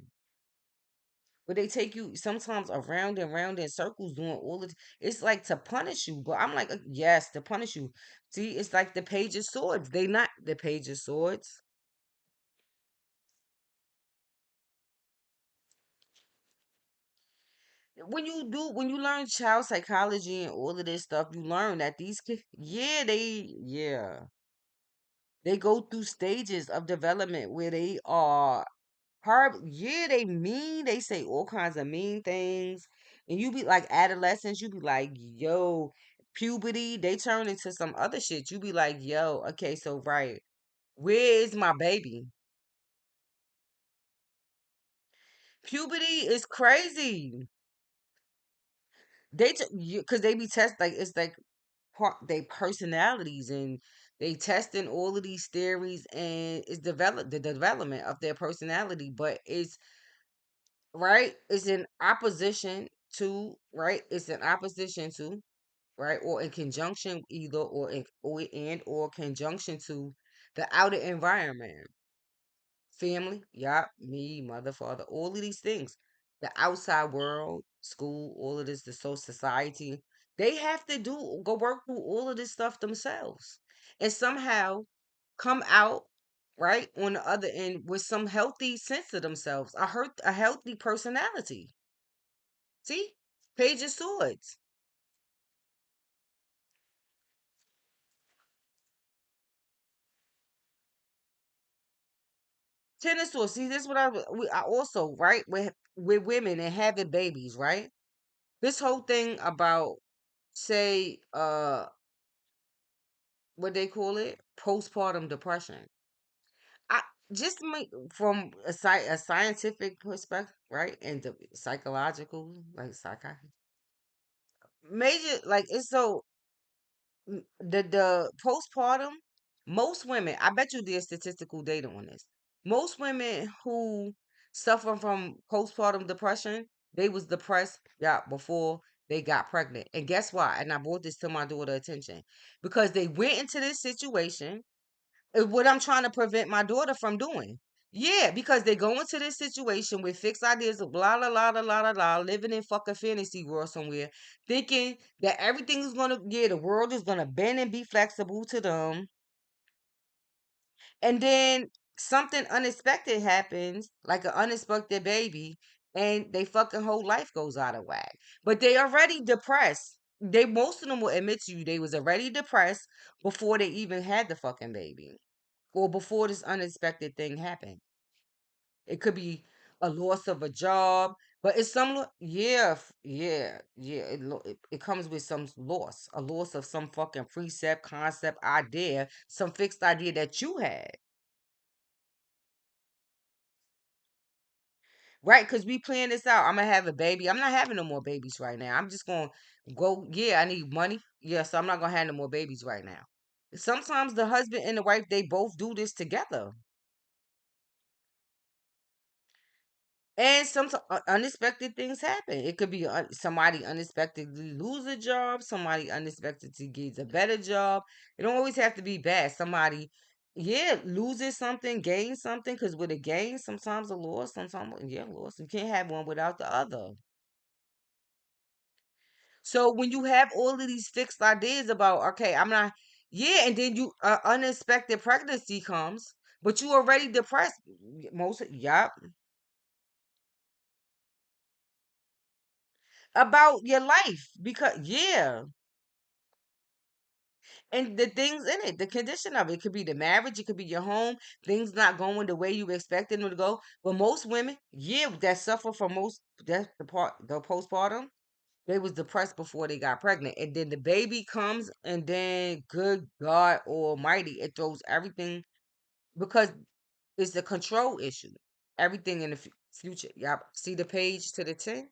But they take you sometimes around and round in circles doing all of it's like to punish you. But I'm like, yes, to punish you. See, it's like the page of swords. They not the page of swords. When you learn child psychology and all of this stuff, you learn that these kids, yeah, they go through stages of development where they are hard. Yeah, they mean. They say all kinds of mean things, and you be like adolescents. You be like, yo, puberty. They turn into some other shit. You be like, yo, okay, so right, where is my baby? Puberty is crazy. They because they be test like it's like they personalities and they testing all of these theories and it's the development of their personality, but it's right, it's in opposition to, right, it's in opposition to, right, or in conjunction either or conjunction to the outer environment. Family, yeah, me, mother, father, all of these things. The outside world, school, all of this, the social society, they have to go work through all of this stuff themselves. And somehow come out right on the other end with some healthy sense of themselves, a healthy personality. See? Page of Swords. Ten of Swords. See, this is what I also, right, with women and having babies, right? This whole thing about say what they call it, postpartum depression. I just make from a scientific perspective, right, and the psychological, like psychiatry, major, like it's so the postpartum. Most women, I bet you there's statistical data on this. Most women who suffer from postpartum depression, they was depressed, yeah, before they got pregnant. And guess why? And I brought this to my daughter attention because they went into this situation what I'm trying to prevent my daughter from doing. Yeah, because they go into this situation with fixed ideas of blah blah blah blah blah blah, living in fucking fantasy world somewhere, thinking that everything is gonna, yeah, the world is gonna bend and be flexible to them, and then something unexpected happens, like an unexpected baby, and they fucking whole life goes out of whack. But they already depressed. They most of them will admit to you they was already depressed before they even had the fucking baby or before this unexpected thing happened. It could be a loss of a job, But it's some, yeah, yeah. It comes with some loss, a loss of some fucking precept, concept, idea, some fixed idea that you had, right? Because we plan this out. I'm gonna have a baby. I'm not having no more babies right now. I'm just gonna go. Yeah, I need money. Yeah, so I'm not gonna have no more babies right now. Sometimes the husband and the wife they both do this together. And some unexpected things happen. It could be somebody unexpectedly lose a job, somebody unexpectedly gets a better job. It don't always have to be bad. Somebody, yeah, loses something, gains something. Because with a gain, sometimes a loss, sometimes yeah, loss. You can't have one without the other. So when you have all of these fixed ideas about, okay, I'm not, yeah, and then you unexpected pregnancy comes, but you already depressed. Most, yep, about your life because yeah. And the things in it, the condition of it, could be the marriage, it could be your home, things not going the way you expected them to go. But most women, yeah, that suffer from most that's the postpartum, they was depressed before they got pregnant. And then the baby comes and then good God Almighty, it throws everything because it's a control issue. Everything in the future. Y'all see the page to the 10?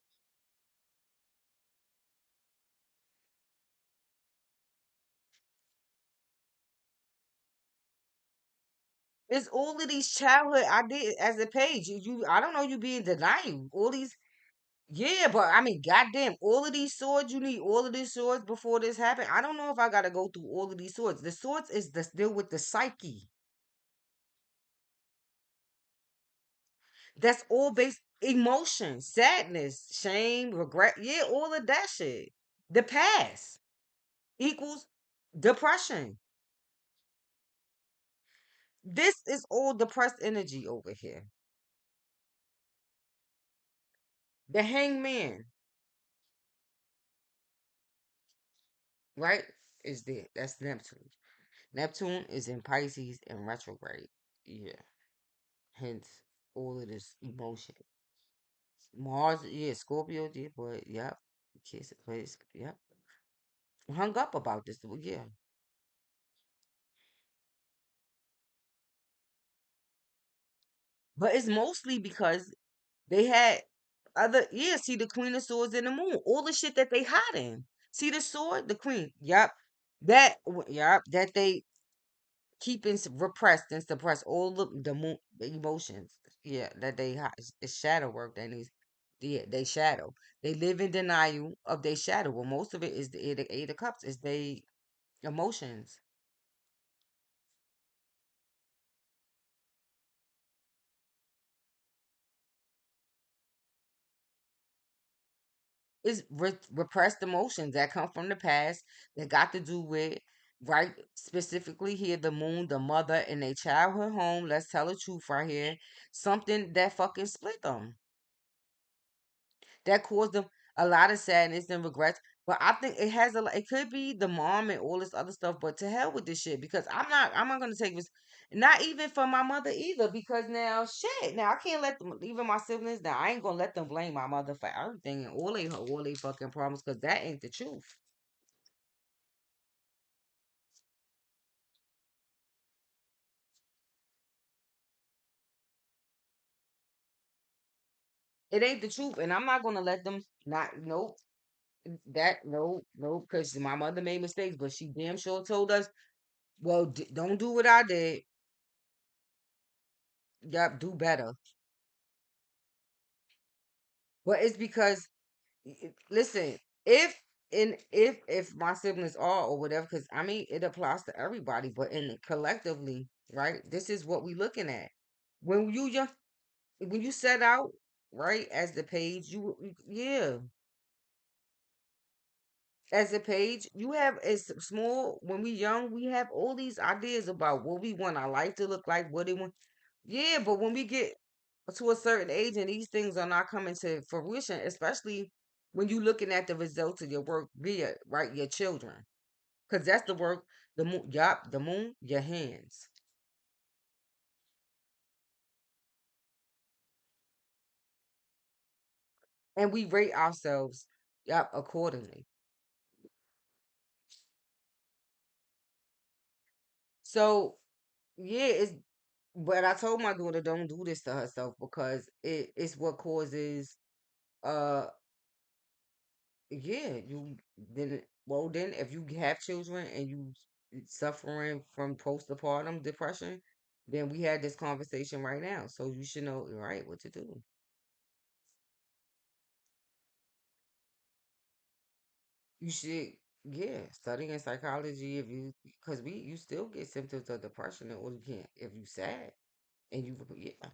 It's all of these childhood ideas as a page. I don't know you being denied. All these. Yeah, but I mean, goddamn, all of these swords, you need all of these swords before this happened. I don't know if I gotta go through all of these swords. The swords is the deal with the psyche. That's all based emotion, sadness, shame, regret. Yeah, all of that shit. The past equals depression. This is all depressed energy over here. The hangman, right? Is there. That's Neptune. Neptune is in Pisces and retrograde. Yeah. Hence all of this emotion. Mars, yeah, Scorpio did, but yep. Kiss it, place, yep. Hung up about this, well, yeah. But it's mostly because they had other, yeah, see the Queen of Swords and the Moon, all the shit that they hiding. See the sword, the Queen, yep. Yep, that they keeping repressed and suppressed all the emotions, yeah, that they hide. It's shadow work that needs, yeah, they shadow. They live in denial of their shadow. Well, most of it is the Eight of Cups, is they emotions. It's repressed emotions that come from the past that got to do with, right, specifically here, the moon, the mother in a childhood home. Let's tell the truth right here. Something that fucking split them. That caused them a lot of sadness and regrets. But I think it has it could be the mom and all this other stuff, but to hell with this shit because I'm not gonna take this, not even for my mother either, because now shit, now I can't let them, even my siblings, now I ain't gonna let them blame my mother for everything and all they fucking problems, because that ain't the truth. It ain't the truth, and I'm not gonna let them not, nope, that, no, because my mother made mistakes, but she damn sure told us, well, don't do what I did. Yup, do better. But it's because, listen, if my siblings are or whatever, because I mean it applies to everybody, but in collectively, right? This is what we looking at. When when you set out, right, as the page, yeah, as a page, you have as small, when we young, we have all these ideas about what we want our life to look like, what it want. Yeah, but when we get to a certain age and these things are not coming to fruition, especially when you looking at the results of your work via, right, your children, because that's the work, the moon, yup, the moon, your hands. and we rate ourselves, yep, accordingly. So yeah, it's but I told my daughter don't do this to herself because it's what causes uh yeah, you then well then if you have children and you suffering from postpartum depression, then we had this conversation right now. So you should know right what to do. You should yeah, studying psychology if you because we you still get symptoms of depression or you can't if you sad and you yeah.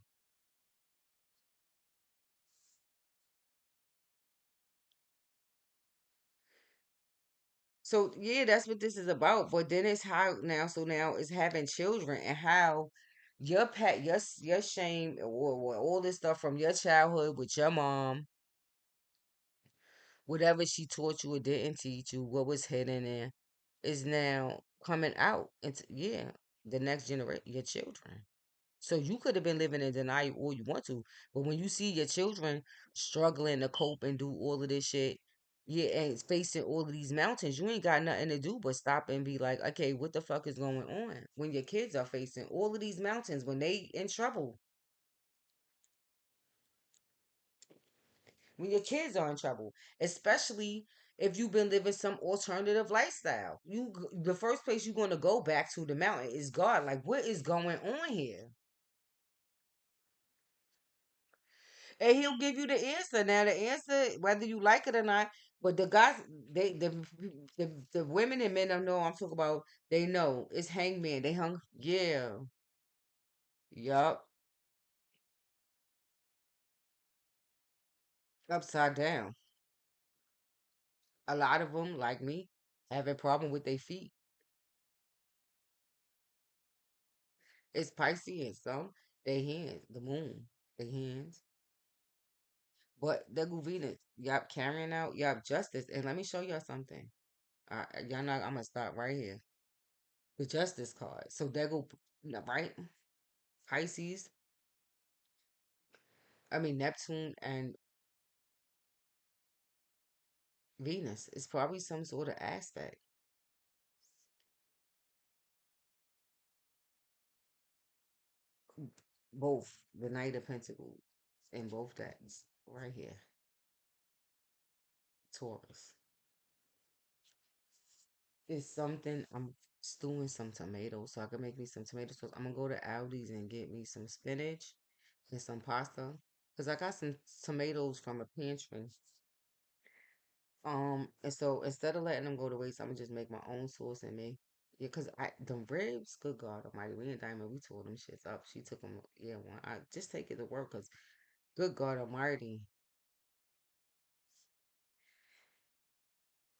So yeah, that's what this is about. But then it's how now. So now it's having children and how your pet, your shame, or all this stuff from your childhood with your mom, whatever she taught you or didn't teach you, what was hidden in, is now coming out into yeah the next generation, your children. So you could have been living in denial all you want to, but when you see your children struggling to cope and do all of this shit, yeah, and facing all of these mountains, you ain't got nothing to do but stop and be like, okay, what the fuck is going on? When your kids are facing all of these mountains, when they in trouble, when your kids are in trouble, especially if you've been living some alternative lifestyle, the first place you're going to go back to the mountain is God. Like, what is going on here? And he'll give you the answer. Now the answer, whether you like it or not, but the guys, they the women and men don't know. I'm talking about. They know it's hangman. They hung. Yeah, yup, upside down. A lot of them, like me, have a problem with their feet. It's Pisces and some their hands, the moon, their hands. But the Venus, yup, carrying out yup justice. And let me show y'all something. Y'all know I'm gonna stop right here. The justice card. So there go right Pisces. I mean Neptune and Venus is probably some sort of aspect. Both the Knight of Pentacles and both decks right here. Taurus. It's something I'm stewing some tomatoes so I can make me some tomato sauce. I'm gonna go to Aldi's and get me some spinach and some pasta. Cause I got some tomatoes from a pantry. And so instead of letting them go to waste, I'm gonna just make my own sauce and make yeah, cause I the ribs, good God Almighty, we and Diamond, we tore them shits up. She took them, yeah, one. I just take it to work, cause good God Almighty,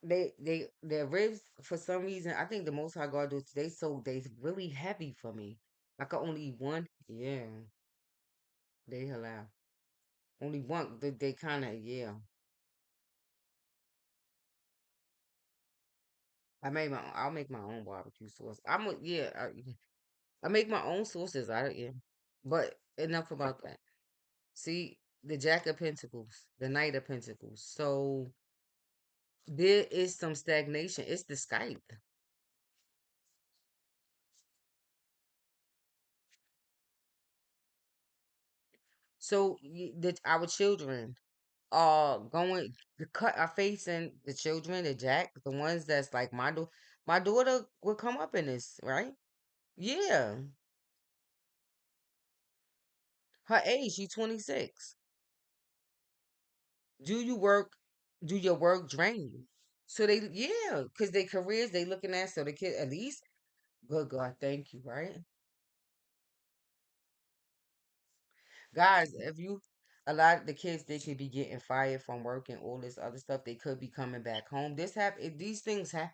their ribs for some reason. I think the most I gotta do is they really heavy for me. I can only eat one. Yeah, they allow only one. They kind of yeah. I'll make my own barbecue sauce. Yeah. I make my own sauces. Yeah. But enough about that. See, the Jack of Pentacles, the Knight of Pentacles. So there is some stagnation. It's the Skype. So our children are going the cut are facing the children, the Jack, the ones that's like my daughter would come up in this, right? Yeah. Her age, she's 26. Do you work do your work drain you? So they yeah, because they careers they looking at so the kid at least good God, thank you, right? Guys, if you a lot of the kids they could be getting fired from work and all this other stuff. They could be coming back home. These things happen.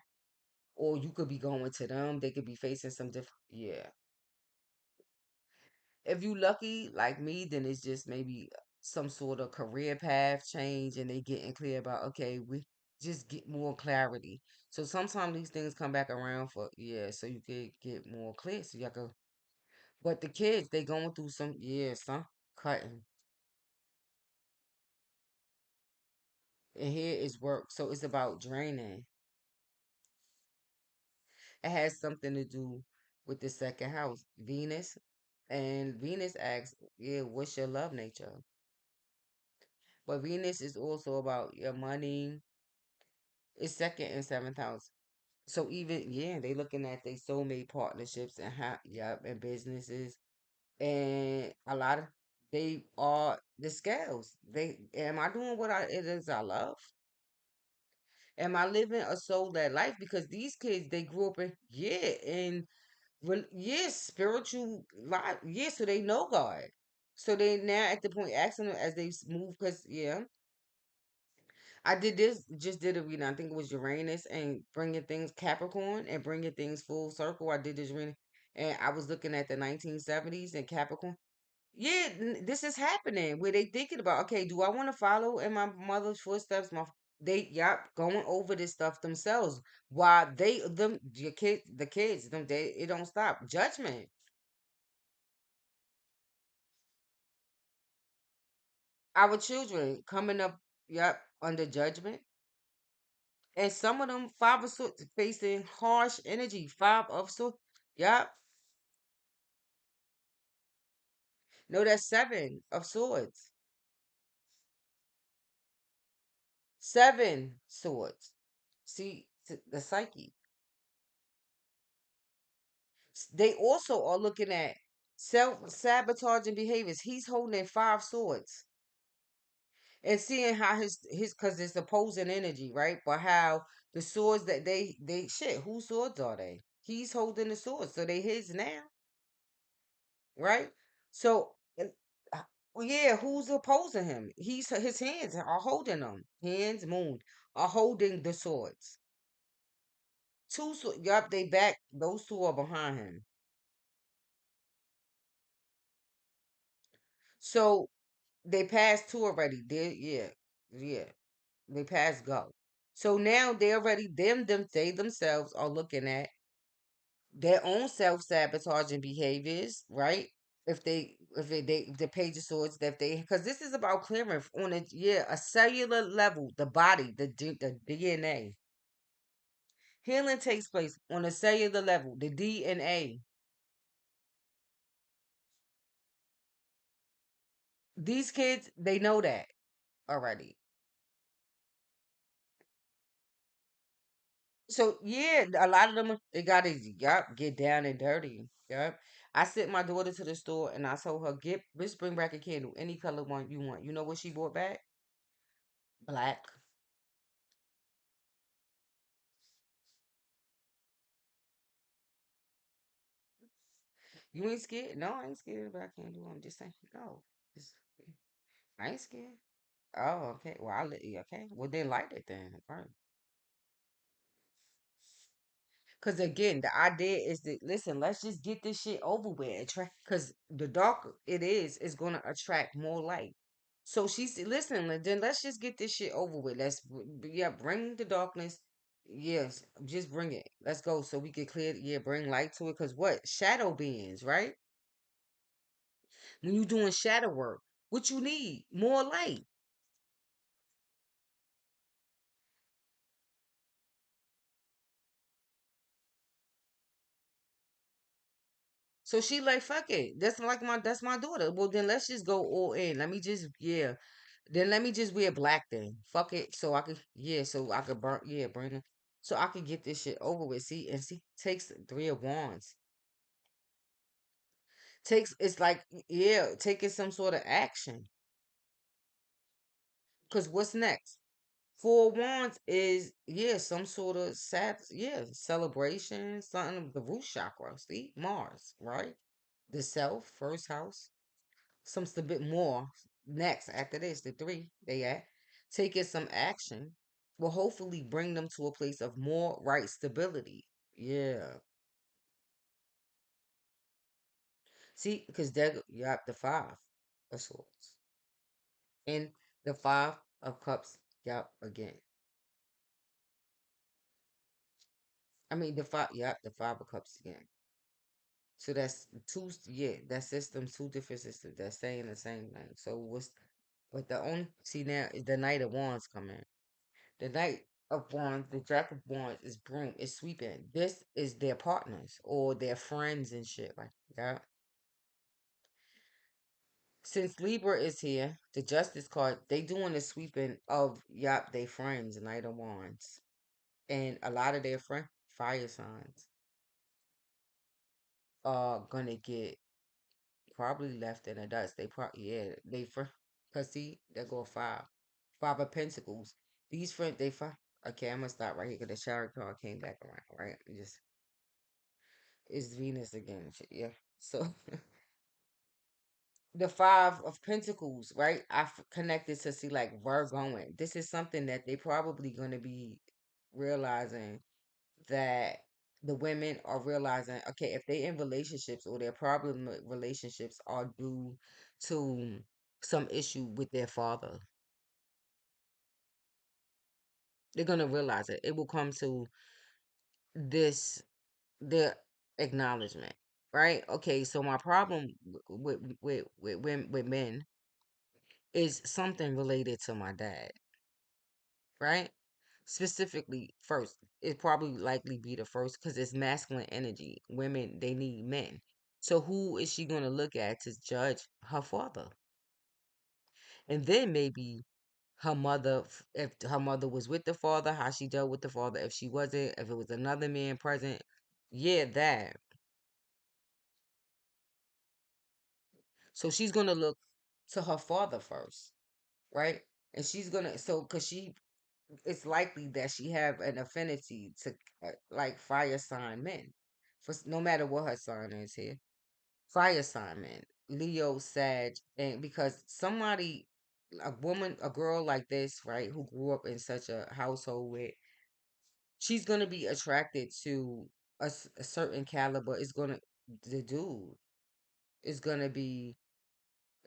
Or you could be going to them. They could be facing some different yeah. If you lucky like me, then it's just maybe some sort of career path change and they getting clear about okay, we just get more clarity. So sometimes these things come back around for yeah, so you could get more clear. So you can but the kids they going through some yeah, some cutting. and here is work. So it's about draining. It has something to do with the second house, Venus. And Venus asks, yeah, what's your love nature? But Venus is also about your money. It's second and seventh house. So even yeah, they looking at their soulmate partnerships and how yep and businesses and a lot of they are the scales. They am I doing what it is I love? Am I living a soul that life? Because these kids they grew up in yeah and yes spiritual life yeah, so they know God. So they now at the point asking them as they move because yeah. I did this, just did a reading. I think it was Uranus and bringing things Capricorn and bringing things full circle. I did this reading and I was looking at the 1970s and Capricorn. Yeah, this is happening where they thinking about, okay, do I want to follow in my mother's footsteps? They, yep, going over this stuff themselves. While your kids, the kids, it don't stop. Judgment. Our children coming up, yep, under judgment. And some of them five of swords facing harsh energy. Five of swords. Yep. No, that's seven of swords. Seven swords. See, the psyche. They also are looking at self-sabotaging behaviors. He's holding five swords. And seeing how his because it's opposing energy, right? But how the swords that they shit, whose swords are they? He's holding the swords, so they his now. Right? So, uh, well, yeah, who's opposing him? His hands are holding them. Hands, moon are holding the swords. Two swords. Yup, they back. Those two are behind him. So they passed two already. Yeah, yeah. They passed go. So now they already they themselves are looking at their own self sabotaging behaviors, right? If the page of swords that they because this is about clearing on a cellular level, the body, the DNA. Healing takes place on a cellular level, the DNA. These kids, they know that already. So yeah, a lot of them they gotta get down and dirty. Yup. I sent my daughter to the store and I told her, just bring back a candle, any color one you want. You know what she brought back? Black. You ain't scared? No, I ain't scared about candle. I'm just saying, no. Just, I ain't scared. Oh, okay. Well, I'll let you, okay. Well, then light it then. Right. Because again, the idea is that, listen, let's just get this shit over with. Because the darker it is, it's going to attract more light. So she said, listen, then let's just get this shit over with. Yeah, bring the darkness. Yes, just bring it. Let's go so we can clear, yeah, bring light to it. Because what? Shadow beings, right? When you doing shadow work, what you need? More light. So she like, fuck it. That's my daughter. Well then let's just go all in. Let me just yeah. Then let me just wear black then. Fuck it. So I could yeah, so I could burn it. So I could get this shit over with. See, takes three of wands. Takes it's like yeah, taking some sort of action. Cause what's next? Four of wands is yeah, some sort of sad yeah, celebration, something the root chakra. See? Mars, right? The self, first house. Some bit more next after this, the three they at, taking some action will hopefully bring them to a place of more right stability. Yeah. See, because you have the five of swords. And the five of cups, yep, again. I mean the five of cups again. So that's that system, two different systems that's saying the same thing. So but the only see now is the Knight of Wands coming. The Knight of Wands, the Jack of Wands is broom, is sweeping. This is their partners or their friends and shit like that. Since Libra is here, the Justice card, they doing the sweeping of yup, they friends, Knight of Wands. And a lot of their fire signs are gonna get probably left in the dust. They probably yeah, they cause see, they go five. Five of Pentacles. These friends they five. Okay, I'm gonna stop right here because the shower card came back around, right? Just it's Venus again. Yeah. So the Five of Pentacles, right? Connected to see like Virgoing. This is something that they probably gonna be realizing that the women are realizing, okay, if they in relationships or their problem with relationships are due to some issue with their father, they're gonna realize it. It will come to this the acknowledgement, right? Okay, so my problem with men is something related to my dad, right? Specifically, first, it probably likely be the first because it's masculine energy. Women, they need men. So who is she going to look at to judge her father? And then maybe her mother, if her mother was with the father, how she dealt with the father. If she wasn't, if it was another man present, yeah, that. So she's going to look to her father first, right? And she's going to, so, because it's likely that she have an affinity to like fire sign men, for no matter what her sign is here. Fire sign men, Leo, Sag, and because somebody, a woman, a girl like this, right, who grew up in such a household with, she's gonna be attracted to a certain caliber. It's gonna the dude is gonna be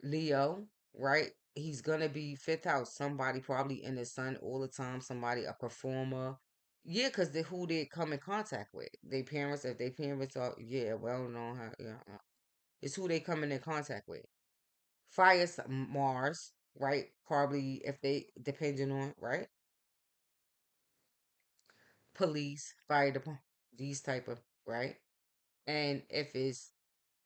Leo, right? He's gonna be fifth house, somebody probably in the sun all the time, somebody a performer. Yeah, because they who they come in contact with. Their parents, if their parents are yeah, well known how yeah, it's who they come in contact with. Fire Mars, right? Probably if they depending on right? Police, fire department, these type of right? And if it's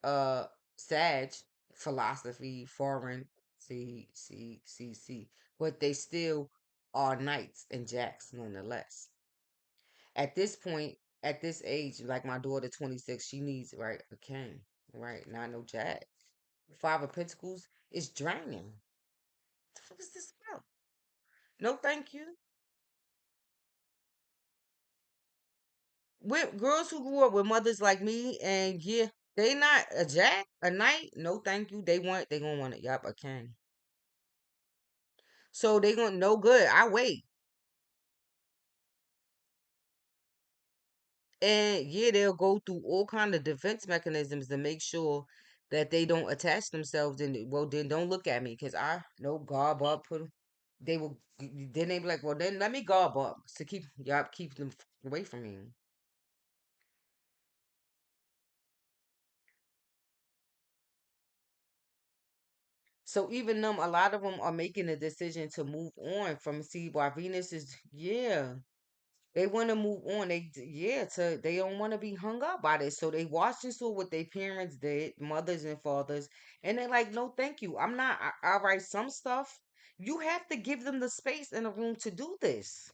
uh Sag, philosophy, foreign, see, but they still are knights and jacks nonetheless. At this point, at this age, like my daughter 26, she needs right a king, right? Not no jack. Five of Pentacles is draining. What the fuck is this about? No, thank you. With girls who grew up with mothers like me, and yeah, they not a jack, a knight. No, thank you. They gonna want it. Yup, a king. So they gonna no good. I wait. And yeah, they'll go through all kind of defense mechanisms to make sure that they don't attach themselves. And well, then don't look at me because I no garb up. They will. Then they be like, well, then let me garb up to keep y'all keep them away from me. So even them, a lot of them are making a decision to move on from. See, why Venus is yeah. They want to move on. Yeah, they don't want to be hung up by this. So they watch and saw what their parents did, mothers and fathers, and they're like, no, thank you. I'm not. All right, some stuff you have to give them the space and the room to do this.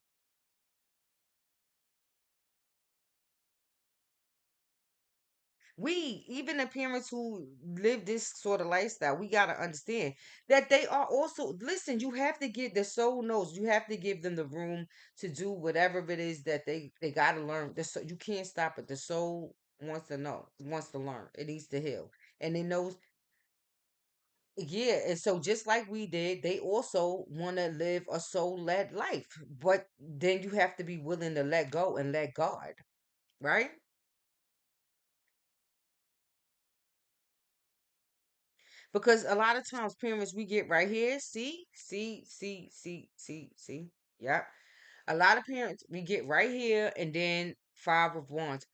We, even the parents who live this sort of lifestyle, we gotta understand that they are also listen, you have to give the soul knows you have to give them the room to do whatever it is that they gotta learn. You can't stop it. The soul wants to know, wants to learn, it needs to heal. And it knows yeah, and so just like we did, they also want to live a soul-led life. But then you have to be willing to let go and let God, right? Because a lot of times parents we get right here, see. Yep. A lot of parents we get right here and then five of wands.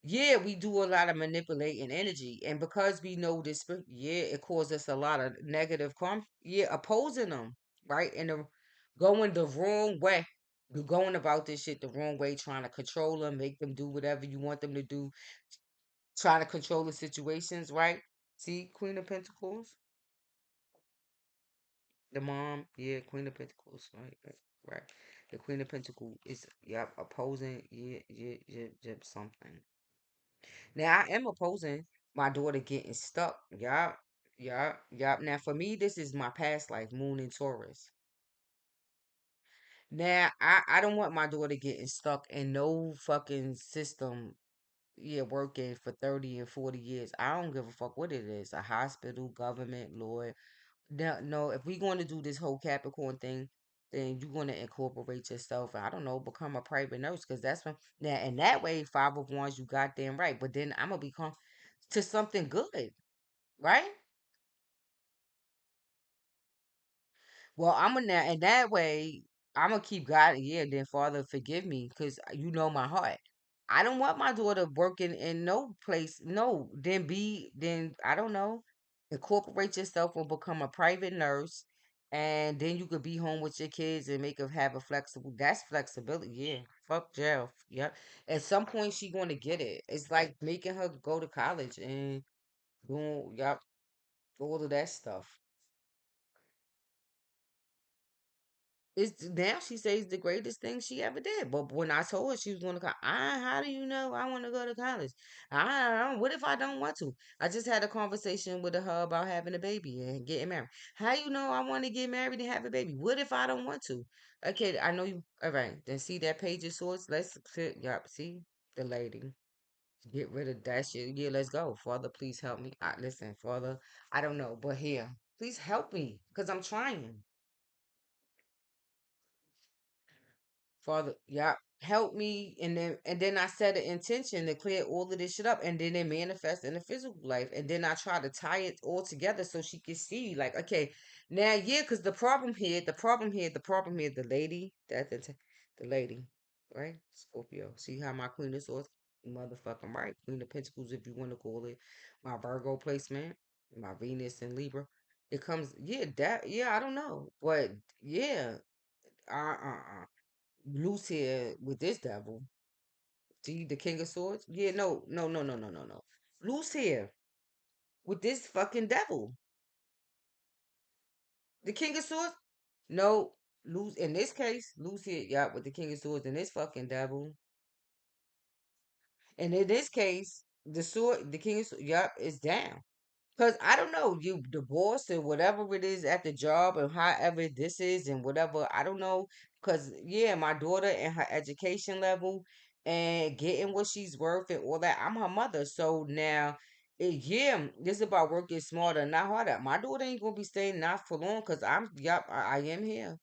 Yeah, we do a lot of manipulating energy. And because we know this yeah, it causes us a lot of negative yeah, opposing them, right? And the going the wrong way. You're going about this shit the wrong way, trying to control them, make them do whatever you want them to do, trying to control the situations, right? See, Queen of Pentacles, the mom, yeah, Queen of Pentacles, right, right, right. The Queen of Pentacles is, yep, opposing, yeah, yeah, yeah, yeah, something. Now, I am opposing my daughter getting stuck, yep, yep, yep. Now, for me, this is my past life, Moon in Taurus. Now, I don't want my daughter getting stuck in no fucking system, yeah, working for 30 and 40 years. I don't give a fuck what it is. A hospital, government, lawyer. No, no, if we're going to do this whole Capricorn thing, then you're going to incorporate yourself. I don't know, become a private nurse because that's when now and that way, five of wands, you goddamn right. But then I'm gonna become to something good, right? Well, I'm gonna now, and that way, I'm gonna keep God. Yeah, then Father, forgive me, because you know my heart. I don't want my daughter working in no place. No, then I don't know. Incorporate yourself or become a private nurse, and then you could be home with your kids and make her have a flexible. That's flexibility. Yeah, fuck jail. Yep. At some point, she gonna get it. It's like making her go to college and doing yep all of that stuff. It's now she says the greatest thing she ever did. But when I told her she was going to college, how do you know I want to go to college? What if I don't want to? I just had a conversation with her about having a baby and getting married. How you know I want to get married and have a baby? What if I don't want to? Okay, I know you. All right, then see that page of swords. Let's sit. Yup, see the lady. Get rid of that shit. Yeah, let's go. Father, please help me. Listen, Father, I don't know, but here, please help me because I'm trying. Father, yeah, help me. And then I set an intention to clear all of this shit up. And then it manifests in the physical life. And then I try to tie it all together so she can see, like, okay, now yeah, because the lady, the lady, right? Scorpio. See how my Queen of Swords, motherfucking right. Queen of Pentacles, if you want to call it. My Virgo placement, my Venus and Libra. It comes, yeah, I don't know. But yeah, loose here with this devil. See the King of Swords? Yeah, no, no, no, no, no, no, no. Loose here with this fucking devil. The King of Swords? No, lose in this case, loose here, yeah, with the King of Swords and this fucking devil. And in this case, the King of Swords, yep, is down. Cause I don't know, you divorced or whatever it is at the job and however this is and whatever, I don't know. Cause yeah, my daughter and her education level and getting what she's worth and all that. I'm her mother. So now yeah, this about working smarter, not harder. My daughter ain't gonna be staying not for long because I am here.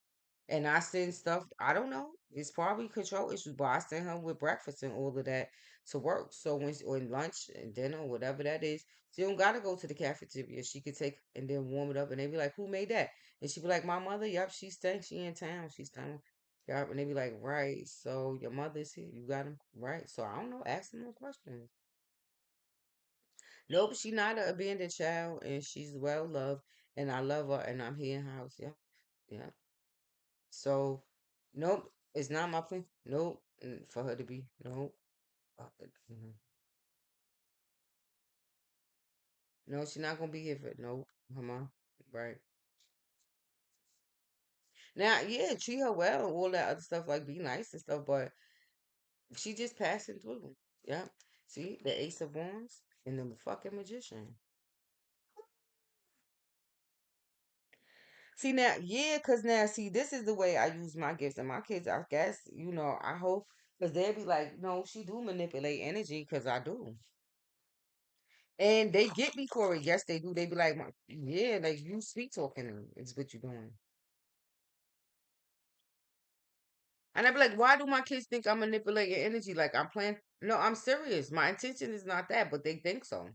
And I send stuff, I don't know. It's probably control issues, but I send her with breakfast and all of that to work. So or in lunch and dinner, whatever that is, she don't gotta go to the cafeteria. She could take and then warm it up and they be like, who made that? And she be like, my mother, yep, she's staying, she in town, she's staying. Yep, and they be like, right, so your mother's here, you got him, right? So I don't know, ask them more questions. Nope, she not an abandoned child and she's well loved and I love her and I'm here in house. Yeah, yeah. So, nope, it's not my plan. Nope, for her to be. Nope. Mhm. No, she's not gonna be here for nope. Come on, right now. Yeah, treat her well and all that other stuff, like be nice and stuff. But she just passing through. Yeah. See the Ace of Wands and the fucking Magician. See now, yeah, cause now, see, this is the way I use my gifts and my kids. I guess I hope because they'll be like, no, she do manipulate energy, cause I do. And they get me for it. Yes, they do. They be like, yeah, like you sweet talking is what you're doing. And I be like, why do my kids think I'm manipulating energy? Like I'm playing. No, I'm serious. My intention is not that, but they think so.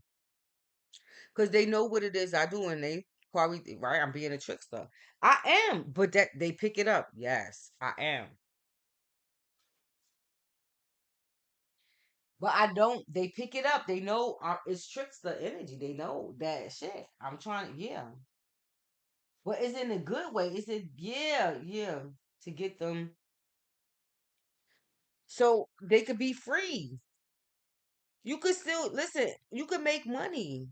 Because they know what it is I do and they probably think, right, I'm being a trickster. I am, but that they pick it up. Yes, I am. But I don't, they pick it up. They know it's trickster energy. They know that shit. I'm trying, yeah. But it's in a good way. It's in, yeah, yeah, to get them. So they could be free. You could still listen, you could make money.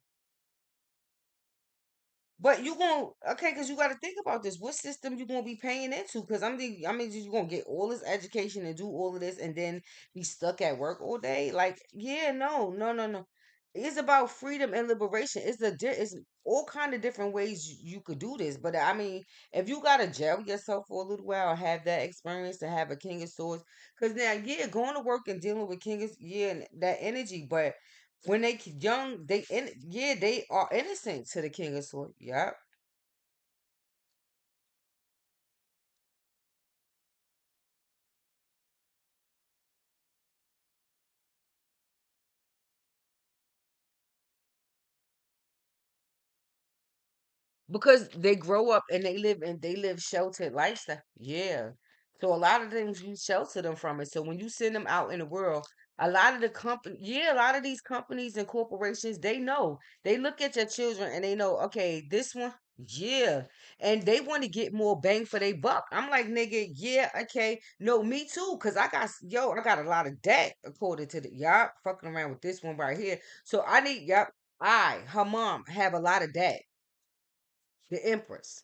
But you gonna okay, because you got to think about this. What system you gonna be paying into? Because I mean, you gonna get all this education and do all of this, and then be stuck at work all day? Like, yeah, no, no, no, no. It's about freedom and liberation. It's all kind of different ways you could do this. But I mean, if you gotta jail yourself for a little while, have that experience to have a king of swords, because now, yeah, going to work and dealing with king is yeah, that energy, but when they young, yeah, they are innocent to the king of sword. Yep. Because they grow up and they live sheltered lifestyle. Yeah. So a lot of things you shelter them from it. So when you send them out in the world, a lot of the company, yeah, a lot of these companies and corporations, they know. They look at your children and they know, okay, this one, yeah. And they want to get more bang for their buck. I'm like, nigga, yeah, okay. No, me too. Cause I got a lot of debt according to the y'all fucking around with this one right here. So I need, yep, her mom, have a lot of debt. The Empress.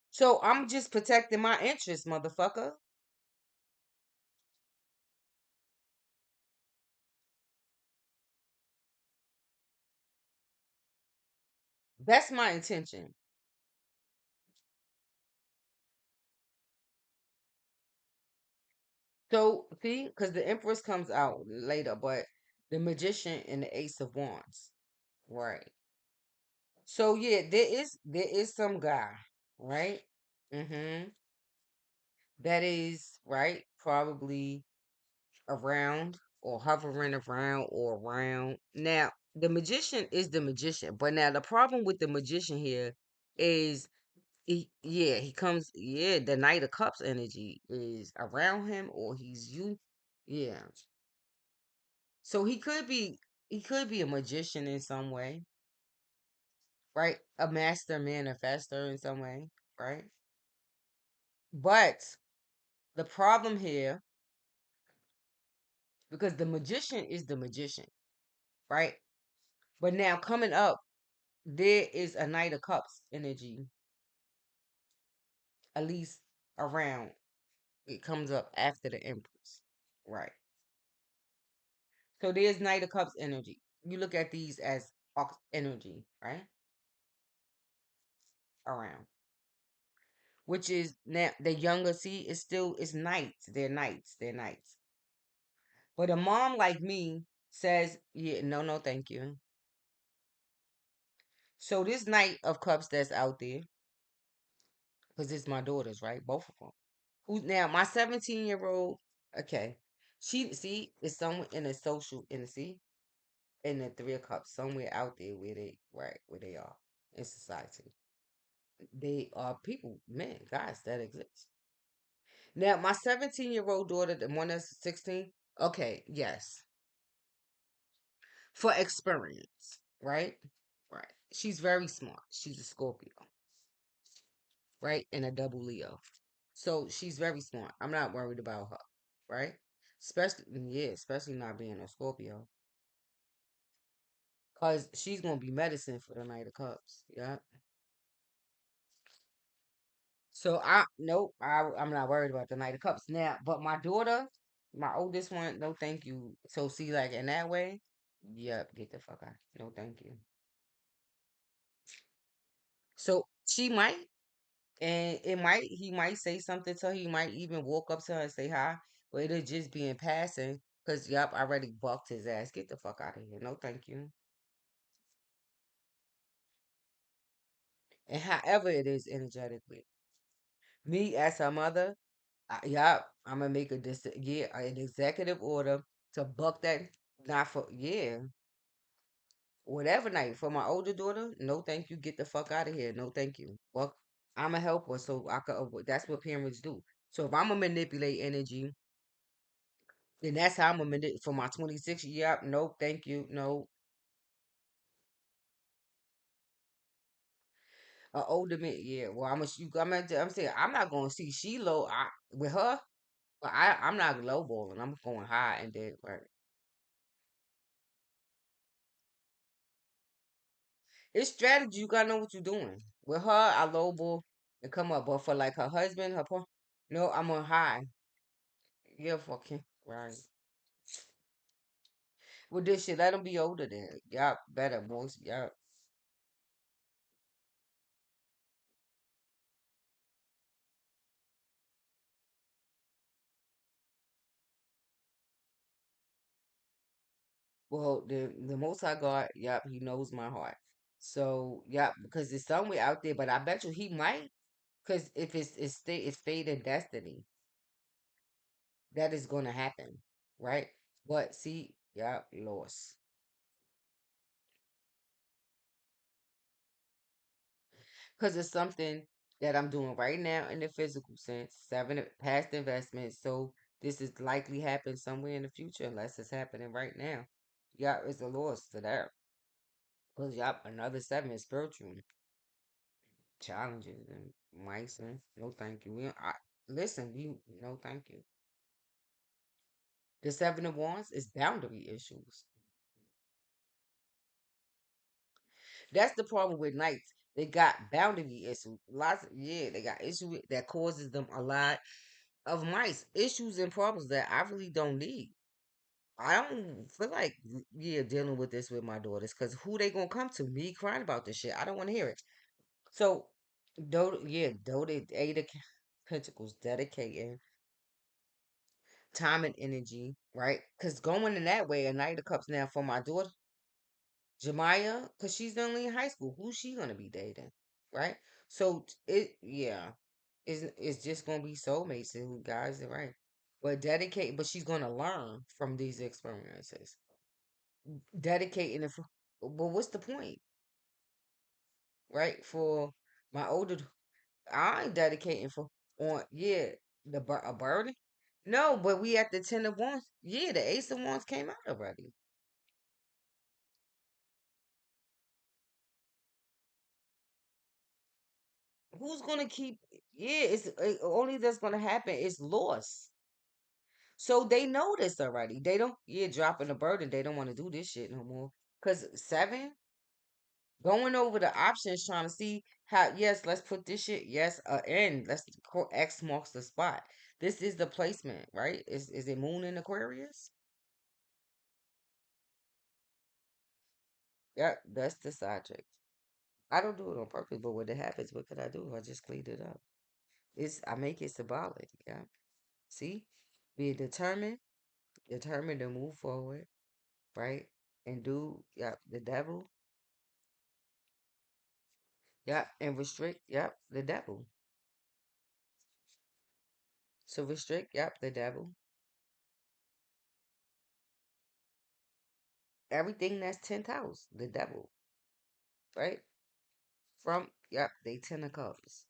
So I'm just protecting my interests, motherfucker. That's my intention. So see, because the Empress comes out later, but the Magician and the Ace of Wands, right? So yeah, there is some guy, right? Mm-hmm. That is right, probably around or hovering around or around. Now, the Magician is the Magician, but now the problem with the Magician here is yeah, he comes. Yeah, the Knight of Cups energy is around him, or he's you. Yeah, so he could be a magician in some way, right? A master manifester in some way, right? But the problem here, because the magician is the magician, right? But now coming up, there is a Knight of Cups energy, at least around. It comes up after the Empress, right? So there's Knight of Cups energy. You look at these as energy, right? Around. Which is now the younger see is still it's knights. They're knights. They're knights. But a mom like me says, yeah, no, no, thank you. So this Knight of Cups that's out there, because it's my daughters, right? Both of them. Who's now my 17-year-old, okay. She see is somewhere in a social in the see in the Three of Cups, somewhere out there where they right, where they are in society. They are people, men, guys that exist. Now, my 17-year-old daughter, the one that's 16, okay, yes, for experience, right? Right. She's very smart. She's a Scorpio, right? And a double Leo. So she's very smart. I'm not worried about her, right? Especially, yeah, especially not being a Scorpio. Because she's going to be medicine for the Knight of Cups. Yeah. So nope, I'm not worried about the Knight of Cups now. But my daughter, my oldest one, no thank you. So see, like in that way, yep, get the fuck out. No thank you. So she might, and he might say something to her. He might even walk up to her and say hi, but it'll just be in passing. Cause yep, I already bucked his ass. Get the fuck out of here. No thank you. And however it is energetically, me as her mother, yep, I'm gonna make yeah, an executive order to buck that. Not for yeah, whatever night for my older daughter. No, thank you. Get the fuck out of here. No, thank you. Well, I'm a helper, so I could. That's what parents do. So if I'm gonna manipulate energy, then that's how I'm gonna manipulate for my 26. Yep. No, thank you. No. older man, yeah. Well, I'm saying I'm not gonna see she low with her, but I'm not lowballing. I'm going high and then right. It's strategy. You gotta know what you're doing. With her, I lowball and come up, but for like her husband, no, I'm on high. Yeah, fucking right. Well, this shit, let them be older then. Y'all better, boys. Y'all. Well, the Most High God, yep, He knows my heart. So, yep, because it's somewhere out there, but I bet you He might, because if it's fate and destiny, that is going to happen, right? But see, yep, lost, because it's something that I'm doing right now in the physical sense, past investments. So this is likely happen somewhere in the future, unless it's happening right now. Yeah, it's a loss to that. Because yep, another seven is spiritual challenges and mice and no thank you. Listen, you no thank you. The seven of wands is boundary issues. That's the problem with knights. They got boundary issues. Lots yeah, they got issues that causes them a lot of mice, issues and problems that I really don't need. I don't feel like yeah, dealing with this with my daughters because who they gonna come to? Me crying about this shit. I don't want to hear it. So though they Eight of Pentacles dedicating time and energy, right? Because going in that way, a Knight of Cups now for my daughter, Jemiah, because she's only in high school. Who's she gonna be dating, right? So yeah, it's just gonna be soulmates who guys are right. But but she's gonna learn from these experiences. Dedicating it for, but what's the point, right? For my older, I ain't dedicating for on yeah a burden. No, but we at the 10 of Wands. Yeah, the Ace of Wands came out already. Who's gonna keep? Yeah, it's only that's gonna happen is loss. So they know this already. They don't. Yeah, dropping the burden. They don't want to do this shit no more. Cause seven going over the options, trying to see how. Yes, let's put this shit. Yes, in. X marks the spot. This is the placement, right? Is it Moon in Aquarius? Yeah, that's the subject. I don't do it on purpose, but when it happens, what could I do? I just cleaned it up. I make it symbolic. Yeah. See, be determined to move forward, right? And do, yep, the devil, yep, and restrict, yep, the devil. So restrict, yep, the devil. Everything that's 10th house, the devil, right? From, yep, they 10 of cups.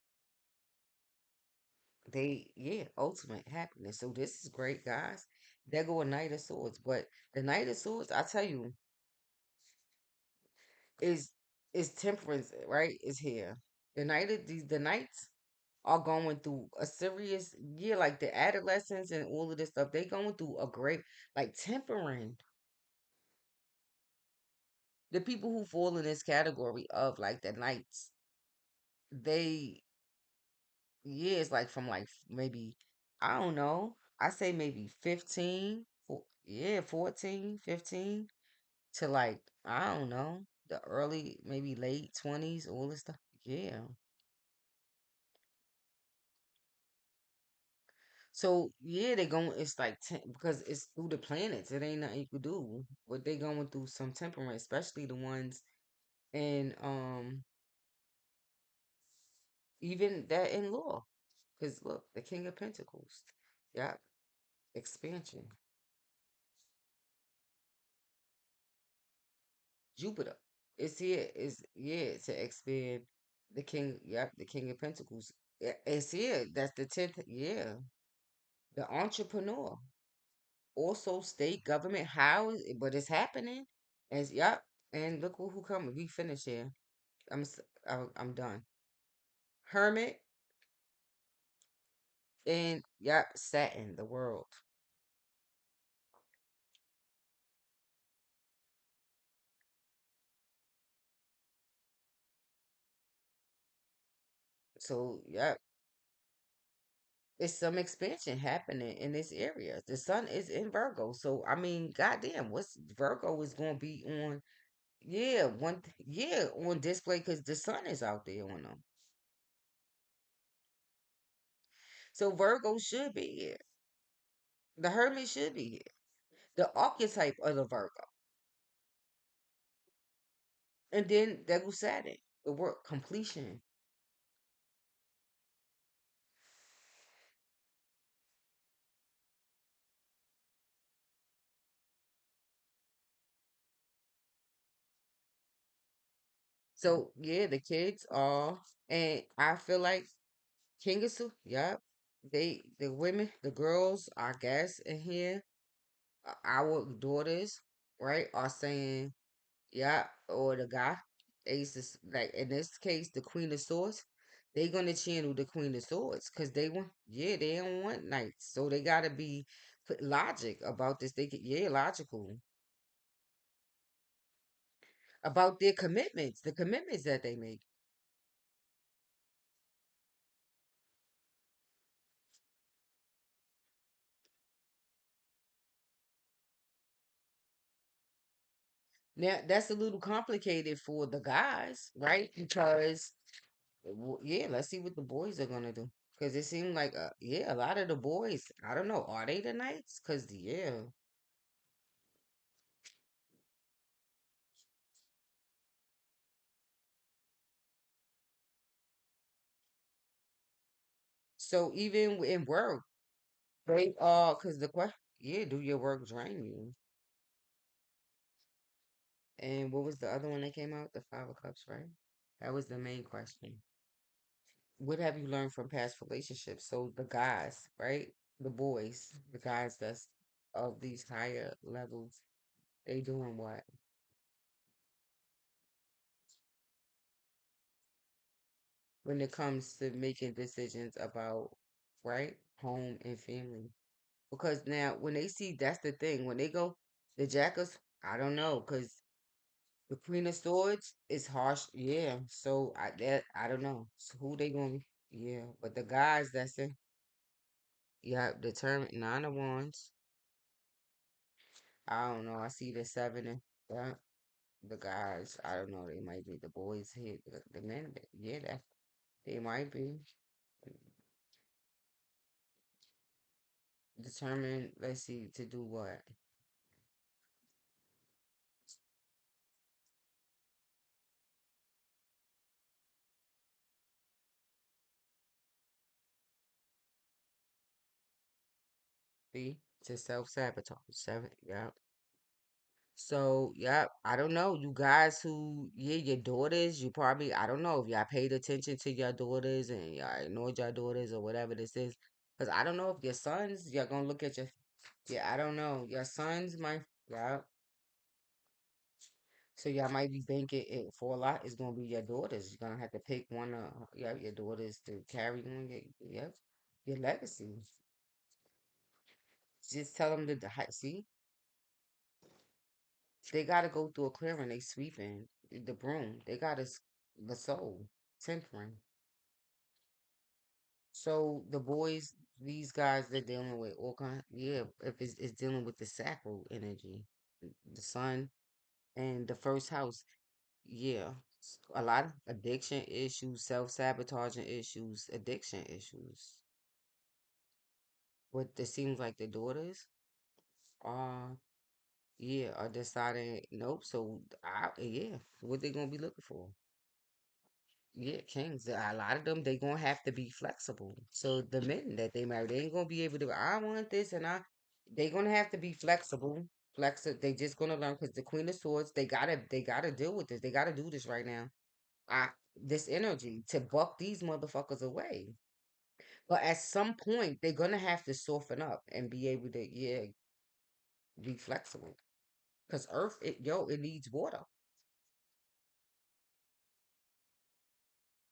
Yeah, ultimate happiness. So this is great, guys. There go a Knight of Swords. But the Knight of Swords, I tell you, is temperance, right? Is here. The knights are going through a serious year, like the adolescents and all of this stuff. They going through a great like tempering. The people who fall in this category of like the knights, they it's like from like maybe I don't know. I say maybe 15, 14, 15 to like I don't know, the early maybe late 20s, all this stuff. Yeah. So yeah, they going. It's like because it's through the planets. It ain't nothing you could do. But they going through some temperament, especially the ones in even that in law. Because look, the King of Pentacles, yeah, expansion. Jupiter, it's here. Is yeah to expand the King. Yep, the King of Pentacles. It's here. That's the 10th. Yeah, the entrepreneur. Also, state government. But it's happening. Yep. And look who coming. We finished here. I'm done. Hermit, and yep, Saturn, the world. So yep, it's some expansion happening in this area. The sun is in Virgo, so I mean, goddamn, what's Virgo is going to be on? Yeah, yeah, on display because the sun is out there on them. So Virgo should be here. The Hermit should be here. The archetype of the Virgo, and then there goes Saturn, the work completion. So yeah, the kids are, and I feel like King of Su, yep. The women, the girls, I guess, in here, our daughters, right, are saying, yeah, or the guy, aces, like in this case, the Queen of Swords, they gonna channel the Queen of Swords because they want, yeah, they don't want knights, so they gotta be put logic about this. They get, yeah, logical about their commitments, the commitments that they make. Now that's a little complicated for the guys, right? Because yeah, let's see what the boys are gonna do. Cause it seemed like yeah, a lot of the boys. I don't know, are they the knights? Cause yeah. So even in work, they cause the question, yeah, do your work drain you? And what was the other one that came out? The Five of Cups, right? That was the main question. What have you learned from past relationships? So the guys, right? The boys, the guys that's of these higher levels, they doing what when it comes to making decisions about, right, home and family? Because now when they see, that's the thing, when they go the jackals, I don't know, because the Queen of Swords is harsh, yeah. So I don't know. So who they gonna be? Yeah, but the guys that's in, yeah, determined Nine of Wands. I don't know. I see the seven and yeah, the guys. I don't know. They might be the boys here. The men. Yeah, that they might be determined. Let's see to do what. See to self sabotage. Seven. Yeah. So, yeah, I don't know. You guys who, yeah, your daughters, you probably, I don't know if y'all paid attention to your daughters and y'all ignored your daughters or whatever this is. Because I don't know if your sons, you're going to look at your, yeah, I don't know. Your sons might, yeah. So y'all might be banking it for a lot. It's going to be your daughters. You're going to have to pick one of, yeah, your daughters to carry on your, yep, your legacy. Just tell them to, see, they got to go through a clearing. They sweeping the broom. They got to, the soul, tempering. So the boys, these guys, they're dealing with all kind. Yeah, if it's dealing with the sacral energy, the sun and the first house. Yeah, a lot of addiction issues, self-sabotaging issues, addiction issues. What it seems like the daughters are, yeah, are deciding nope. So yeah, what they gonna be looking for? Yeah, kings. A lot of them they gonna have to be flexible. So the men that they marry, they ain't gonna be able to. I want this, and I. They gonna have to be flexible. Flexible. They just gonna learn because the Queen of Swords. They gotta deal with this. They gotta do this right now. I this energy to buck these motherfuckers away. But at some point, they're gonna have to soften up and be able to yeah be flexible. Cause Earth, it needs water.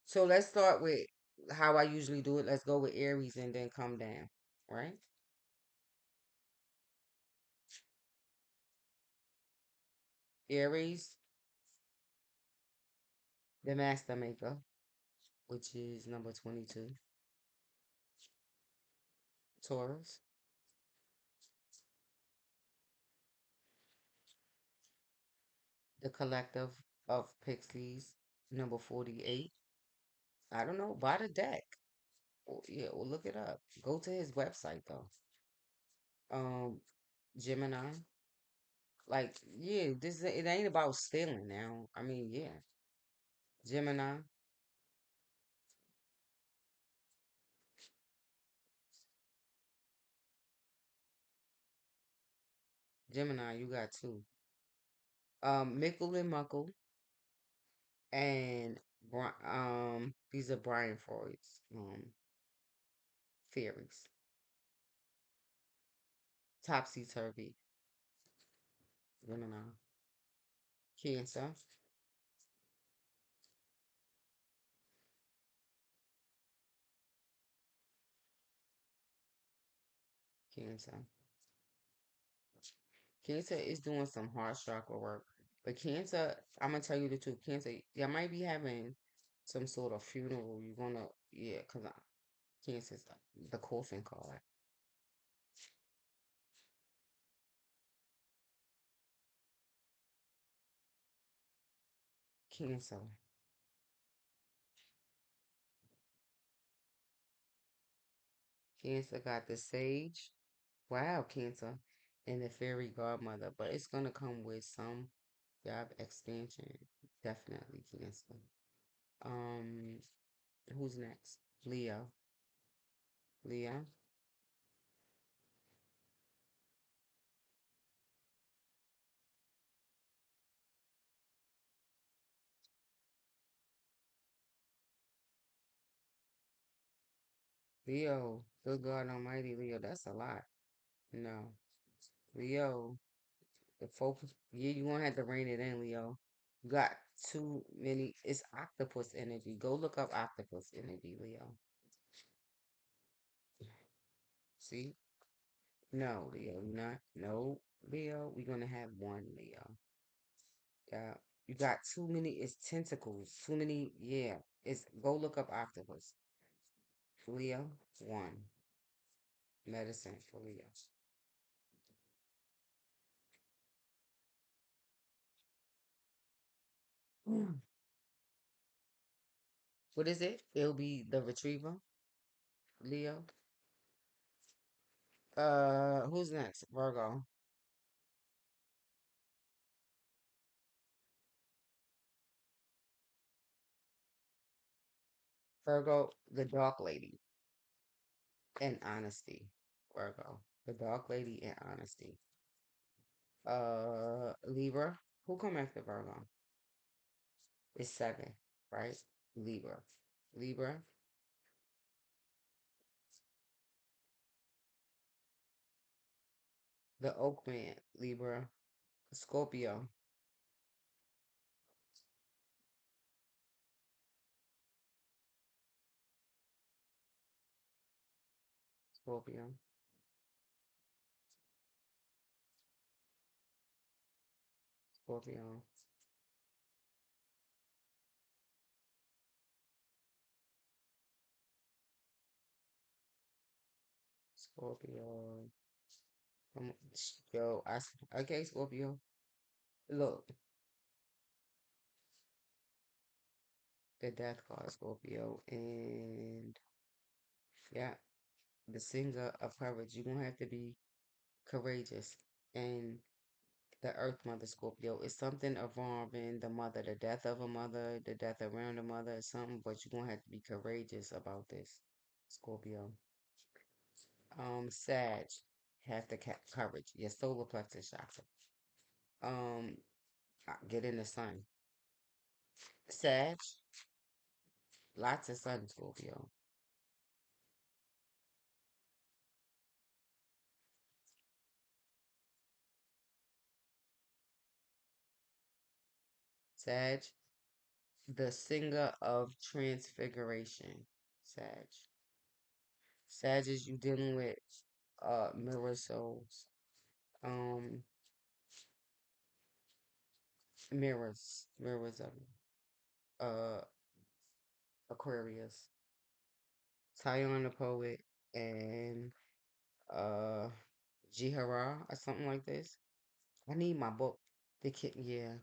So let's start with how I usually do it. Let's go with Aries and then come down, right? Aries, the master maker, which is number 22. Taurus, the collective of pixies, number 48. I don't know, buy the deck. Yeah, well, look it up. Go to his website though. Um, Gemini. Like, yeah, it ain't about stealing now. I mean, yeah. Gemini, Gemini, you got two. Mickle and Muckle and these are Brian Freud's theories. Topsy turvy, Gemini, Cancer, Cancer. Cancer is doing some heart chakra work, but Cancer, I'm gonna tell you the truth. Cancer, you might be having some sort of funeral. You're gonna, yeah, cause Cancer's the coffin card. Cancer, Cancer got the Sage. Wow, Cancer, and the Fairy Godmother, but it's gonna come with some job expansion. Definitely Cancer. Um, who's next? Leo. Leo. Leo. Good God Almighty, Leo. That's a lot. No. Leo. The focus. Yeah, you gonna have to rein it in, Leo. You got too many. It's octopus energy. Go look up octopus energy, Leo. See? No, Leo. You're not. No, Leo. We're gonna have one, Leo. Yeah. You got too many. It's tentacles. Too many. Yeah. It's go look up octopus. Leo. One. Medicine for Leo. Mm. What is it? It'll be the retriever. Leo. Who's next? Virgo. Virgo, the dark lady and honesty. Virgo, the dark lady and honesty. Libra. Who come after Virgo? It's seven, right? Libra. Libra, the oak man. Libra. Scorpio. Scorpio. Scorpio. Scorpio. Yo, okay, Scorpio. Look, the death card, Scorpio, and yeah, the singer of courage. You're gonna have to be courageous. And the Earth Mother Scorpio is something involving the mother, the death of a mother, the death around the mother, or something. But you're gonna have to be courageous about this, Scorpio. Sag, have the courage. Your solar plexus chakra. Get in the sun. Sag, lots of sun, Scorpio. Sag, the singer of transfiguration. Sag. Sag is you dealing with mirror souls. Um mirrors of uh Aquarius. Tyon the poet and uh Jihara or something like this. I need my book. The kid, yeah.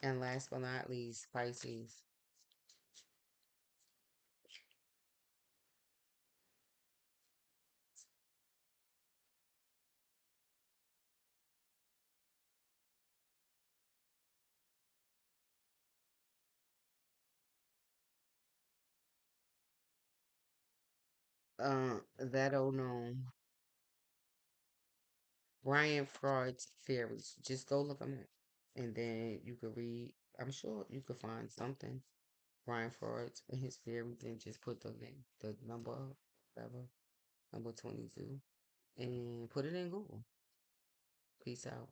And last but not least, Pisces. That old known Brian Freud's theories. Just go look them up, and then you could read. I'm sure you could find something. Brian Freud's and his theories, and just put the number, whatever, number 22, and put it in Google. Peace out.